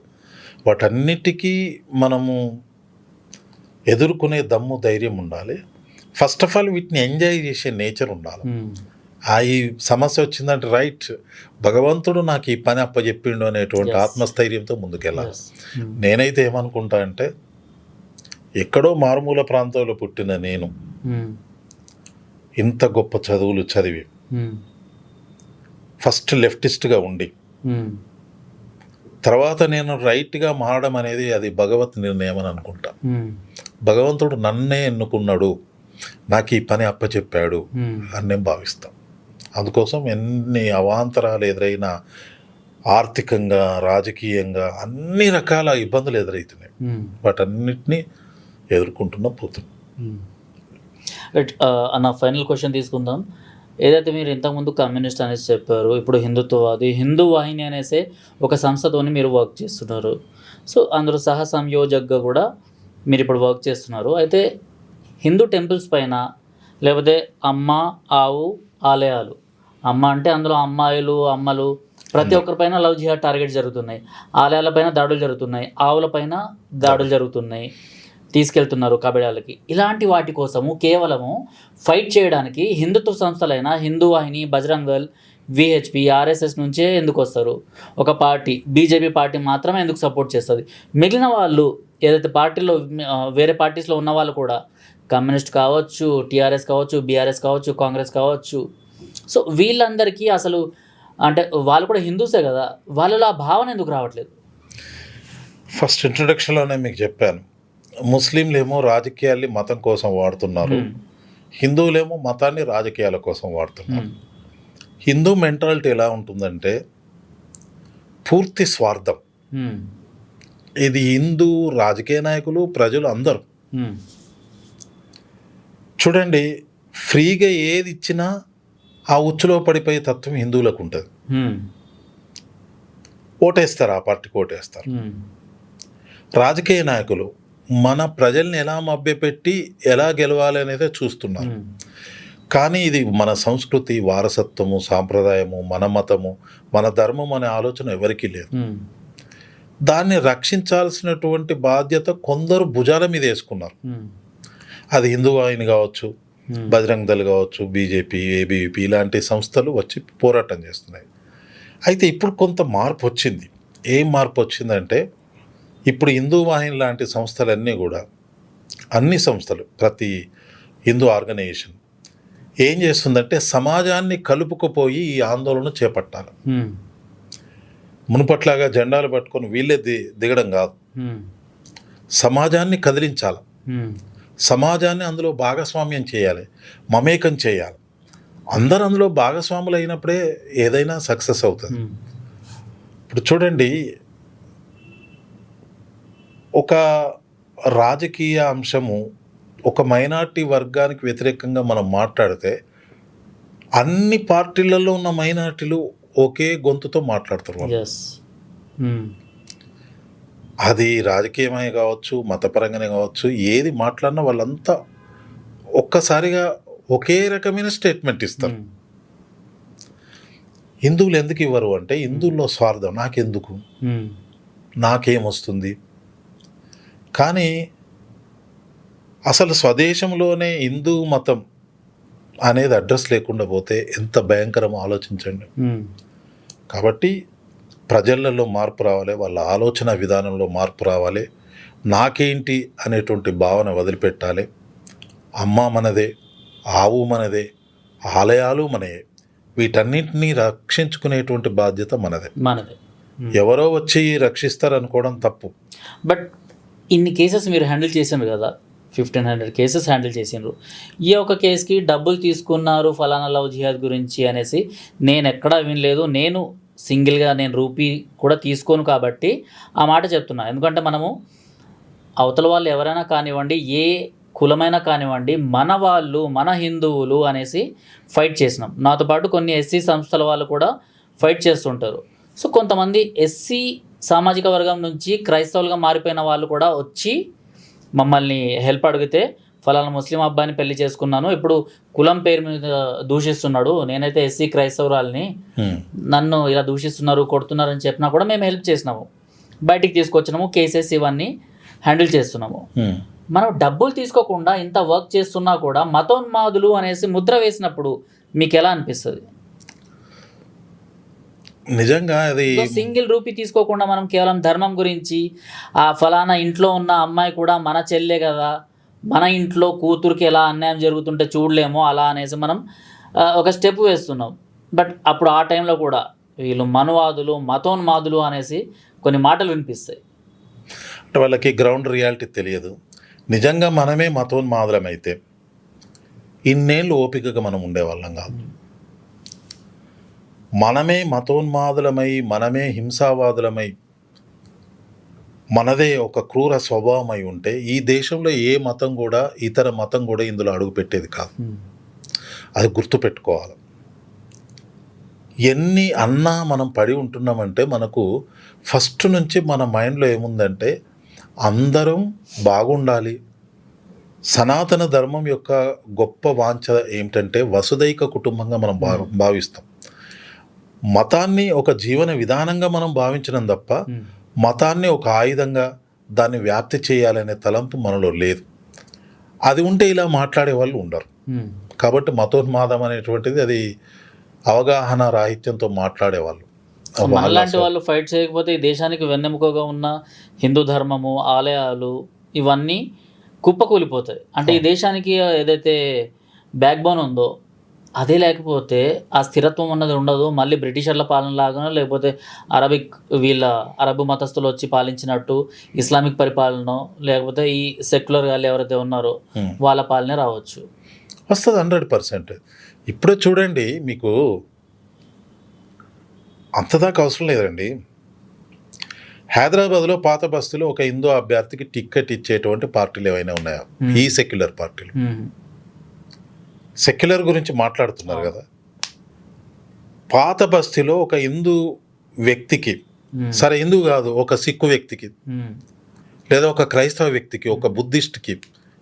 వాటన్నిటికీ మనము ఎదుర్కొనే దమ్ము, ధైర్యం ఉండాలి. ఫస్ట్ ఆఫ్ ఆల్ వీటిని ఎంజాయ్ చేసే నేచర్ ఉండాలి. ఈ సమస్య వచ్చిందంటే రైట్, భగవంతుడు నాకు ఈ పని అప్పచెప్పిండు అనేటువంటి ఆత్మస్థైర్యంతో ముందుకెళ్ళాలి. నేనైతే ఏమనుకుంటా అంటే, ఎక్కడో మారుమూల ప్రాంతంలో పుట్టిన నేను ఇంత గొప్ప చదువులు చదివి ఫస్ట్ లెఫ్టిస్ట్గా ఉండి తర్వాత నేను రైట్గా మారడం అనేది అది భగవత్ నిర్ణయం అని అనుకుంటా. భగవంతుడు నన్నే ఎన్నుకున్నాడు, నాకు ఈ పని అప్పచెప్పాడు అని నేను భావిస్తాను. అందుకోసం ఎన్ని అవాంతరాలు ఎదురైనా, ఆర్థికంగా, రాజకీయంగా అన్ని రకాల ఇబ్బందులు ఎదురవుతున్నాయి. వాటన్నిటినీ ఎదుర్కొంటున్నా పోతున్నాం. అన్న ఫైనల్ క్వశ్చన్ తీసుకుందాం. ఏదైతే మీరు ఇంతకుముందు కమ్యూనిస్ట్ అనేసి చెప్పారు, ఇప్పుడు హిందుత్వవాది, హిందూ వాహిని అనేసి ఒక సంస్థతోని మీరు వర్క్ చేస్తున్నారు. సో అందులో సహ సంయోజకగా కూడా మీరు ఇప్పుడు వర్క్ చేస్తున్నారు. అయితే హిందూ టెంపుల్స్ పైన, లేకపోతే అమ్మ, ఆవు, ఆలయాలు, అమ్మ అంటే అందులో అమ్మాయిలు, అమ్మలు, ప్రతి ఒక్కరిపైన లవ్ జిహాద్ టార్గెట్ జరుగుతున్నాయి. ఆలయాలపైన దాడులు జరుగుతున్నాయి, ఆవులపైన దాడులు జరుగుతున్నాయి, తీసుకెళ్తున్నారు కబేళాలకి. ఇలాంటి వాటి కోసము కేవలము ఫైట్ చేయడానికి హిందుత్వ సంస్థలైన హిందూ వాహిని, బజరంగ్ దళ్, విహెచ్పి, ఆర్ఎస్ఎస్ నుంచే ఎందుకు వస్తారు? ఒక పార్టీ, బీజేపీ పార్టీ మాత్రమే ఎందుకు సపోర్ట్ చేస్తుంది? మిగిలిన వాళ్ళు ఏదైతే పార్టీలో వేరే పార్టీస్లో ఉన్న వాళ్ళు కూడా కమ్యూనిస్ట్ కావచ్చు, టీఆర్ఎస్ కావచ్చు, బీఆర్ఎస్ కావచ్చు, కాంగ్రెస్ కావచ్చు. సో వీళ్ళందరికీ అసలు అంటే వాళ్ళు కూడా హిందూసే కదా, వాళ్ళలో ఆ భావన ఎందుకు రావట్లేదు? ఫస్ట్ ఇంట్రొడక్షన్లోనే మీకు చెప్పాను, ముస్లింలేమో రాజకీయాల్ని మతం కోసం వాడుతున్నారు, హిందువులేమో మతాన్ని రాజకీయాల కోసం వాడుతున్నారు. హిందూ మెంటాలిటీ ఎలా ఉంటుందంటే పూర్తి స్వార్థం. ఇది హిందూ రాజకీయ నాయకులు, ప్రజలు అందరూ చూడండి, ఫ్రీగా ఏది ఇచ్చినా ఆ ఉచ్చులో పడిపోయే తత్వం హిందువులకు ఉంటుంది. ఓటేస్తారు, ఆ పార్టీకి ఓటేస్తారు. రాజకీయ నాయకులు మన ప్రజల్ని ఎలా మభ్యపెట్టి ఎలా గెలవాలి అనేది చూస్తున్నారు. కానీ ఇది మన సంస్కృతి, వారసత్వము, సాంప్రదాయము, మన మతము, మన ధర్మం అనే ఆలోచన ఎవరికీ లేదు. దాన్ని రక్షించాల్సినటువంటి బాధ్యత కొందరు భుజాల మీద వేసుకున్నారు. అది హిందూ వాహిని కావచ్చు, బజరంగ్ దళ్ కావచ్చు, బీజేపీ, ఏబీవీపీ ఇలాంటి సంస్థలు వచ్చి పోరాటం చేస్తున్నాయి. అయితే ఇప్పుడు కొంత మార్పు వచ్చింది. ఏం మార్పు వచ్చిందంటే, ఇప్పుడు హిందూ వాహిని లాంటి సంస్థలన్నీ కూడా, అన్ని సంస్థలు, ప్రతి హిందూ ఆర్గనైజేషన్ ఏం చేస్తుందంటే సమాజాన్ని కలుపుకుపోయి ఈ ఆందోళన చేపట్టాలి. మునుపట్లాగా జెండాలు పట్టుకొని వీళ్ళే దిగడం కాదు, సమాజాన్ని కదిలించాలి, సమాజాన్ని అందులో భాగస్వామ్యం చేయాలి, మమేకం చేయాలి. అందరూ అందులో భాగస్వాములు అయినప్పుడే ఏదైనా సక్సెస్ అవుతుంది. ఇప్పుడు చూడండి, ఒక రాజకీయ అంశము ఒక మైనారిటీ వర్గానికి వ్యతిరేకంగా మనం మాట్లాడితే అన్ని పార్టీలలో ఉన్న మైనారిటీలు ఒకే గొంతుతో మాట్లాడతారు. అది రాజకీయమే కావచ్చు, మతపరంగానే కావచ్చు, ఏది మాట్లాడినా వాళ్ళంతా ఒక్కసారిగా ఒకే రకమైన స్టేట్మెంట్ ఇస్తారు. హిందువులు ఎందుకు ఇవ్వరు అంటే, హిందువుల్లో స్వార్థం, నాకెందుకు, నాకేమొస్తుంది. కానీ అసలు స్వదేశంలోనే హిందూ మతం అనేది అడ్రస్ లేకుండా పోతే ఎంత భయంకరమో ఆలోచించండి. కాబట్టి ప్రజలలో మార్పు రావాలి, వాళ్ళ ఆలోచన విధానంలో మార్పు రావాలి. నాకేంటి అనేటువంటి భావన వదిలిపెట్టాలి. అమ్మ మనదే, ఆవు మనదే, ఆలయాలు మనయే, వీటన్నింటినీ రక్షించుకునేటువంటి బాధ్యత మనదే. ఎవరో వచ్చి రక్షిస్తారనుకోవడం తప్పు. బట్ ఇన్ని కేసెస్ మీరు హ్యాండిల్ చేశారు కదా, 1500 కేసెస్ హ్యాండిల్ చేసిండ్రు. ఈ ఒక కేసుకి డబ్బులు తీసుకున్నారు ఫలానా లవ్ జిహాద్ గురించి అనేసి నేను ఎక్కడా వినలేదు. నేను సింగిల్గా నేను రూపీ కూడా తీసుకోను కాబట్టి ఆ మాట చెప్తున్నా. ఎందుకంటే మనము అవతల వాళ్ళు ఎవరైనా కానివ్వండి, ఏ కులమైనా కానివ్వండి, మన వాళ్ళు, మన హిందువులు అనేసి ఫైట్ చేసినాం. నాతో పాటు కొన్ని ఎస్సీ సంస్థల వాళ్ళు కూడా ఫైట్ చేస్తుంటారు. సో కొంతమంది ఎస్సీ సామాజిక వర్గం నుంచి క్రైస్తవులుగా మారిపోయిన వాళ్ళు కూడా వచ్చి మమ్మల్ని హెల్ప్ అడిగితే, ఫలానా ముస్లిం అబ్బాయిని పెళ్లి చేసుకున్నాను, ఇప్పుడు కులం పేరు మీద దూషిస్తున్నాడు, నేనైతే ఎస్సీ క్రైస్తవురాల్ని, నన్ను ఇలా దూషిస్తున్నారు, కొడుతున్నారు అని చెప్పినా కూడా మేము హెల్ప్ చేసినాము, బయటికి తీసుకొచ్చినాము, కేసెస్ ఇవన్నీ హ్యాండిల్ చేస్తున్నాము. మనం డబ్బులు తీసుకోకుండా ఇంత వర్క్ చేస్తున్నా కూడా మతోన్మాదులు అనేసి ముద్ర వేసినప్పుడు మీకు ఎలా అనిపిస్తుంది? నిజంగా అది సింగిల్ రూపీ తీసుకోకుండా మనం కేవలం ధర్మం గురించి, ఆ ఫలానా ఇంట్లో ఉన్న అమ్మాయి కూడా మన చెల్లె కదా, మన ఇంట్లో కూతురికి ఎలా అన్యాయం జరుగుతుంటే చూడలేమో అలా అనేసి మనం ఒక స్టెప్ వేస్తున్నాం. బట్ అప్పుడు ఆ టైంలో కూడా వీళ్ళు మనువాదులు, మతోన్మాదులు అనేసి కొన్ని మాటలు వినిపిస్తాయి. అంటే వాళ్ళకి గ్రౌండ్ రియాలిటీ తెలియదు. నిజంగా మనమే మతోన్మాదులమైతే ఇన్నేళ్ళు ఓపికగా మనం ఉండేవాళ్ళం కాదు. మనమే మతోన్మాదులమై, మనమే హింసావాదులమై, మనదే ఒక క్రూర స్వభావం అయి ఉంటే ఈ దేశంలో ఏ మతం కూడా, ఇతర మతం కూడా ఇందులో అడుగు పెట్టేది కాదు. అది గుర్తుపెట్టుకోవాలి. ఎన్ని అన్నా మనం పడి ఉంటున్నామంటే మనకు ఫస్ట్ నుంచి మన మైండ్లో ఏముందంటే అందరం బాగుండాలి. సనాతన ధర్మం యొక్క గొప్ప వాంఛ ఏమిటంటే వసుదైక కుటుంబంగా మనం భావిస్తాం. మతాన్ని ఒక జీవన విధానంగా మనం భావించడం తప్ప మతాన్ని ఒక ఆయుధంగా దాన్ని వ్యాప్తి చేయాలనే తలంపు మనలో లేదు. అది ఉంటే ఇలా మాట్లాడే వాళ్ళు ఉండరు. కాబట్టి మతోన్మాదం అనేటువంటిది అది అవగాహన రాహిత్యంతో మాట్లాడేవాళ్ళు. మనలాంటి వాళ్ళు ఫైట్ చేయకపోతే ఈ దేశానికి వెన్నెముకగా ఉన్న హిందూ ధర్మము, ఆలయాలు ఇవన్నీ కుప్పకూలిపోతాయి. అంటే ఈ దేశానికి ఏదైతే బ్యాక్ బోన్ ఉందో అదే లేకపోతే ఆ స్థిరత్వం అన్నది ఉండదు. మళ్ళీ బ్రిటిషర్ల పాలన లాగానో లేకపోతే అరబ్ మతస్థులు వచ్చి పాలించినట్టు ఇస్లామిక్ పరిపాలన, లేకపోతే ఈ సెక్యులర్ వాళ్ళు ఎవరైతే ఉన్నారో వాళ్ళ పాలనే రావచ్చు. వస్తుంది 100%. ఇప్పుడే చూడండి, మీకు అంతదాకా అవసరం లేదండి. హైదరాబాద్లో పాత బస్తీలో ఒక హిందూ అభ్యర్థికి టిక్కెట్ ఇచ్చేటువంటి పార్టీలు ఏవైనా ఉన్నాయా? ఈ సెక్యులర్ పార్టీలు. సెక్యులర్ గురించి మాట్లాడుతున్నారు కదా. పాత బస్తీలో ఒక హిందూ వ్యక్తికి, సరే హిందూ కాదు, ఒక సిక్కు వ్యక్తికి, లేదా ఒక క్రైస్తవ వ్యక్తికి, ఒక బుద్ధిస్ట్కి,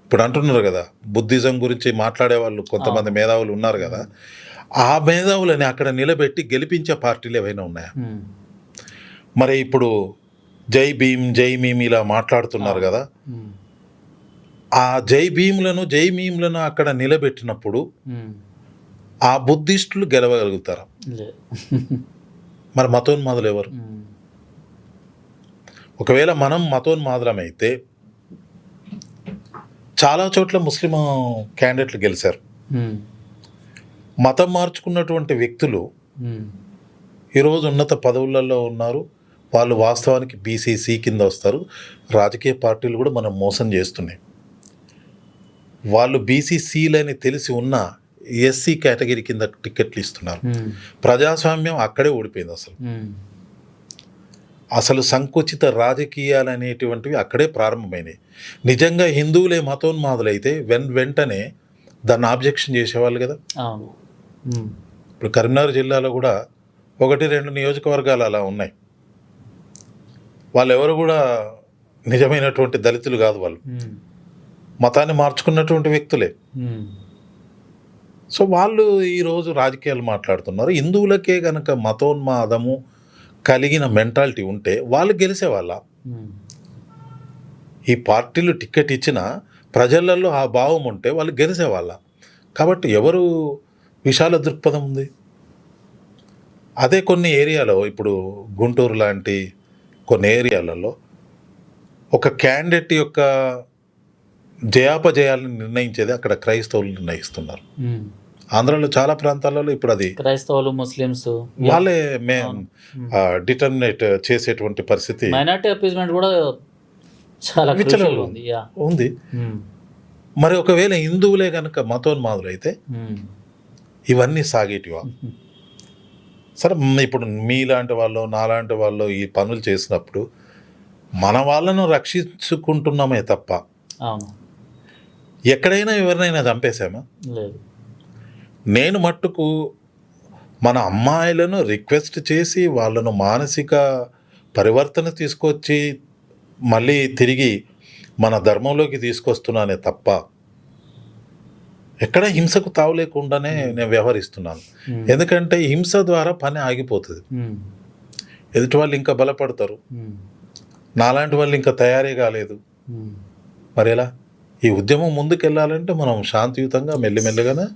ఇప్పుడు అంటున్నారు కదా బుద్ధిజం గురించి మాట్లాడే వాళ్ళు కొంతమంది మేధావులు ఉన్నారు కదా, ఆ మేధావులని అక్కడ నిలబెట్టి గెలిపించే పార్టీలు ఏవైనా ఉన్నాయా? మరి ఇప్పుడు జై భీమ్ జై మీమ్ ఇలా మాట్లాడుతున్నారు కదా, ఆ జై మీమ్లను అక్కడ నిలబెట్టినప్పుడు ఆ బుద్ధిస్టులు గెలవగలుగుతారా? మరి మతోన్మాదులు ఎవరు? ఒకవేళ మనం మతోన్మాదులమైతే చాలా చోట్ల ముస్లిం క్యాండిడేట్లు గెలిచారు. మతం మార్చుకున్నటువంటి వ్యక్తులు ఈరోజు ఉన్నత పదవులలో ఉన్నారు. వాళ్ళు వాస్తవానికి బీసీసీ కింద వస్తారు. రాజకీయ పార్టీలు కూడా మనం మోసం చేస్తున్నాయి. వాళ్ళు బీసీసీలని తెలిసి ఉన్న ఎస్సీ కేటగిరీ కింద టికెట్లు ఇస్తున్నారు. ప్రజాస్వామ్యం అక్కడే ఓడిపోయింది. అసలు సంకుచిత రాజకీయాలు అనేటువంటివి అక్కడే ప్రారంభమైనవి. నిజంగా హిందువులే మతోన్మాదులైతే వెంటనే దాన్ని ఆబ్జెక్షన్ చేసేవాళ్ళు కదా. ఇప్పుడు కరీంనగర్ జిల్లాలో కూడా 1-2 నియోజకవర్గాలు అలా ఉన్నాయి. వాళ్ళు ఎవరు కూడా నిజమైనటువంటి దళితులు కాదు, వాళ్ళు మతాన్ని మార్చుకున్నటువంటి వ్యక్తులే. సో వాళ్ళు ఈరోజు రాజకీయాలు మాట్లాడుతున్నారు. హిందువులకే కనుక మతోన్మాదము కలిగిన మెంటాలిటీ ఉంటే వాళ్ళు గెలిచేవాళ్ళ. ఈ పార్టీలు టికెట్ ఇచ్చిన ప్రజలలో ఆ భావం ఉంటే వాళ్ళు గెలిచేవాళ్ళ. కాబట్టి ఎవరు విశాల దృక్పథం ఉంది? అదే కొన్ని ఏరియాలో, ఇప్పుడు గుంటూరు లాంటి కొన్ని ఏరియాలలో ఒక క్యాండిడేట్ యొక్క జయాపజయాలను నిర్ణయించేది అక్కడ క్రైస్తవులు నిర్ణయిస్తున్నారు. ఆంధ్రాలో చాలా ప్రాంతాలలో ఇప్పుడు అది క్రైస్తవులు, ముస్లిమ్స్ వాళ్ళే డిటర్మినేట్ చేసేటువంటి పరిస్థితి. మైనారిటీ అపీస్మెంట్ కూడా చాలా ఉంది. మరి ఒకవేళ హిందువులే కనుక మతోన్మాదులు అయితే ఇవన్నీ సాగేటివా? సరే, ఇప్పుడు మీలాంటి వాళ్ళు, నాలాంటి వాళ్ళు ఈ పనులు చేసినప్పుడు మన వాళ్ళను రక్షించుకుంటున్నామే తప్ప ఎక్కడైనా ఎవరినైనా చంపేశామా? లేదు. నేను మట్టుకు మన అమ్మాయిలను రిక్వెస్ట్ చేసి వాళ్ళను మానసిక పరివర్తన తీసుకొచ్చి మళ్ళీ తిరిగి మన ధర్మంలోకి తీసుకొస్తున్నానే తప్ప ఎక్కడ హింసకు తావు లేకుండానే నేను వ్యవహరిస్తున్నాను. ఎందుకంటే హింస ద్వారా పని ఆగిపోతుంది. ఎదుటి వాళ్ళు ఇంకా బలపడతారు. నాలాంటి వాళ్ళు ఇంకా తయారీ కాలేదు. మరి ఎలా? ఈ ఉద్యమం ముందుకెళ్ళాలంటే మనం శాంతియుతంగా మెల్లిమెల్లిగానే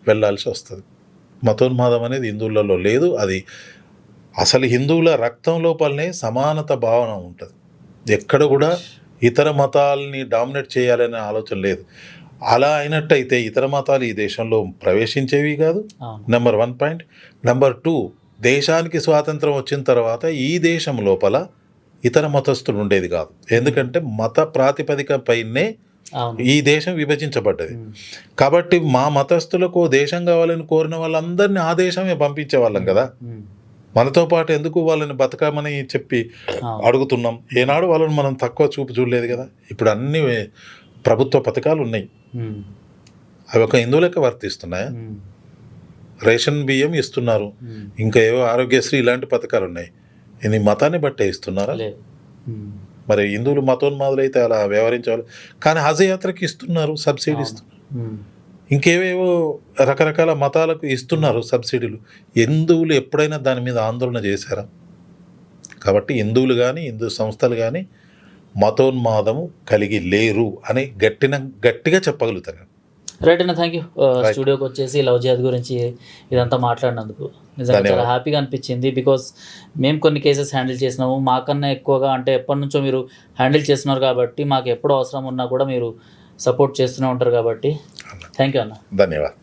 వెళ్ళాల్సి వస్తుంది. మతోన్మాదం అనేది హిందువులలో లేదు. అది అసలు హిందువుల రక్తం లోపలనే సమానత భావన ఉంటుంది. ఎక్కడ కూడా ఇతర మతాలని డామినేట్ చేయాలనే ఆలోచన లేదు. అలా అయినట్టయితే ఇతర మతాలు ఈ దేశంలో ప్రవేశించేవి కాదు. Number 1 point. నెంబర్ 2, దేశానికి స్వాతంత్రం వచ్చిన తర్వాత ఈ దేశం లోపల ఇతర మతస్థులు ఉండేది కాదు. ఎందుకంటే మత ప్రాతిపదిక పైనే ఈ దేశం విభజించబడ్డది. కాబట్టి మా మతస్థులకు దేశం కావాలని కోరిన వాళ్ళందరినీ ఆ దేశమే పంపించే వాళ్ళం కదా. మనతో పాటు ఎందుకు వాళ్ళని బతకమని చెప్పి అడుగుతున్నాం? ఏనాడు వాళ్ళని మనం తక్కువ చూపు చూడలేదు కదా. ఇప్పుడు అన్ని ప్రభుత్వ పథకాలు ఉన్నాయి. అవి ఒక హిందువులకే వర్తిస్తున్నాయా? రేషన్ బియ్యం ఇస్తున్నారు, ఇంకా ఏవో ఆరోగ్యశ్రీ ఇలాంటి పథకాలు ఉన్నాయి. ఇది మతాన్ని బట్టే ఇస్తున్నారా? మరి హిందువులు మతోన్మాదులు అయితే అలా వ్యవహరించాలి. కానీ హజ్ యాత్రకి ఇస్తున్నారు, సబ్సిడీ ఇస్తున్నారు. ఇంకేవేవో రకరకాల మతాలకు ఇస్తున్నారు సబ్సిడీలు. హిందువులు ఎప్పుడైనా దాని మీద ఆందోళన చేశారా? కాబట్టి హిందువులు కానీ హిందూ సంస్థలు కానీ మతోన్మాదము కలిగి లేరు అని గట్టిగా చెప్పగలుగుతాను. రైట్ అన్న, థ్యాంక్ యూ స్టూడియోకి వచ్చేసి లవ్ జిహాద్ గురించి ఇదంతా మాట్లాడినందుకు నిజంగా చాలా హ్యాపీగా అనిపించింది. బికాస్ మేము కొన్ని కేసెస్ హ్యాండిల్ చేసినాము, మాకన్నా ఎక్కువగా అంటే ఎప్పటి నుంచో మీరు హ్యాండిల్ చేస్తున్నారు కాబట్టి మాకు ఎప్పుడు అవసరం ఉన్నా కూడా మీరు సపోర్ట్ చేస్తూనే ఉంటారు కాబట్టి థ్యాంక్ యూ అన్న. ధన్యవాదాలు.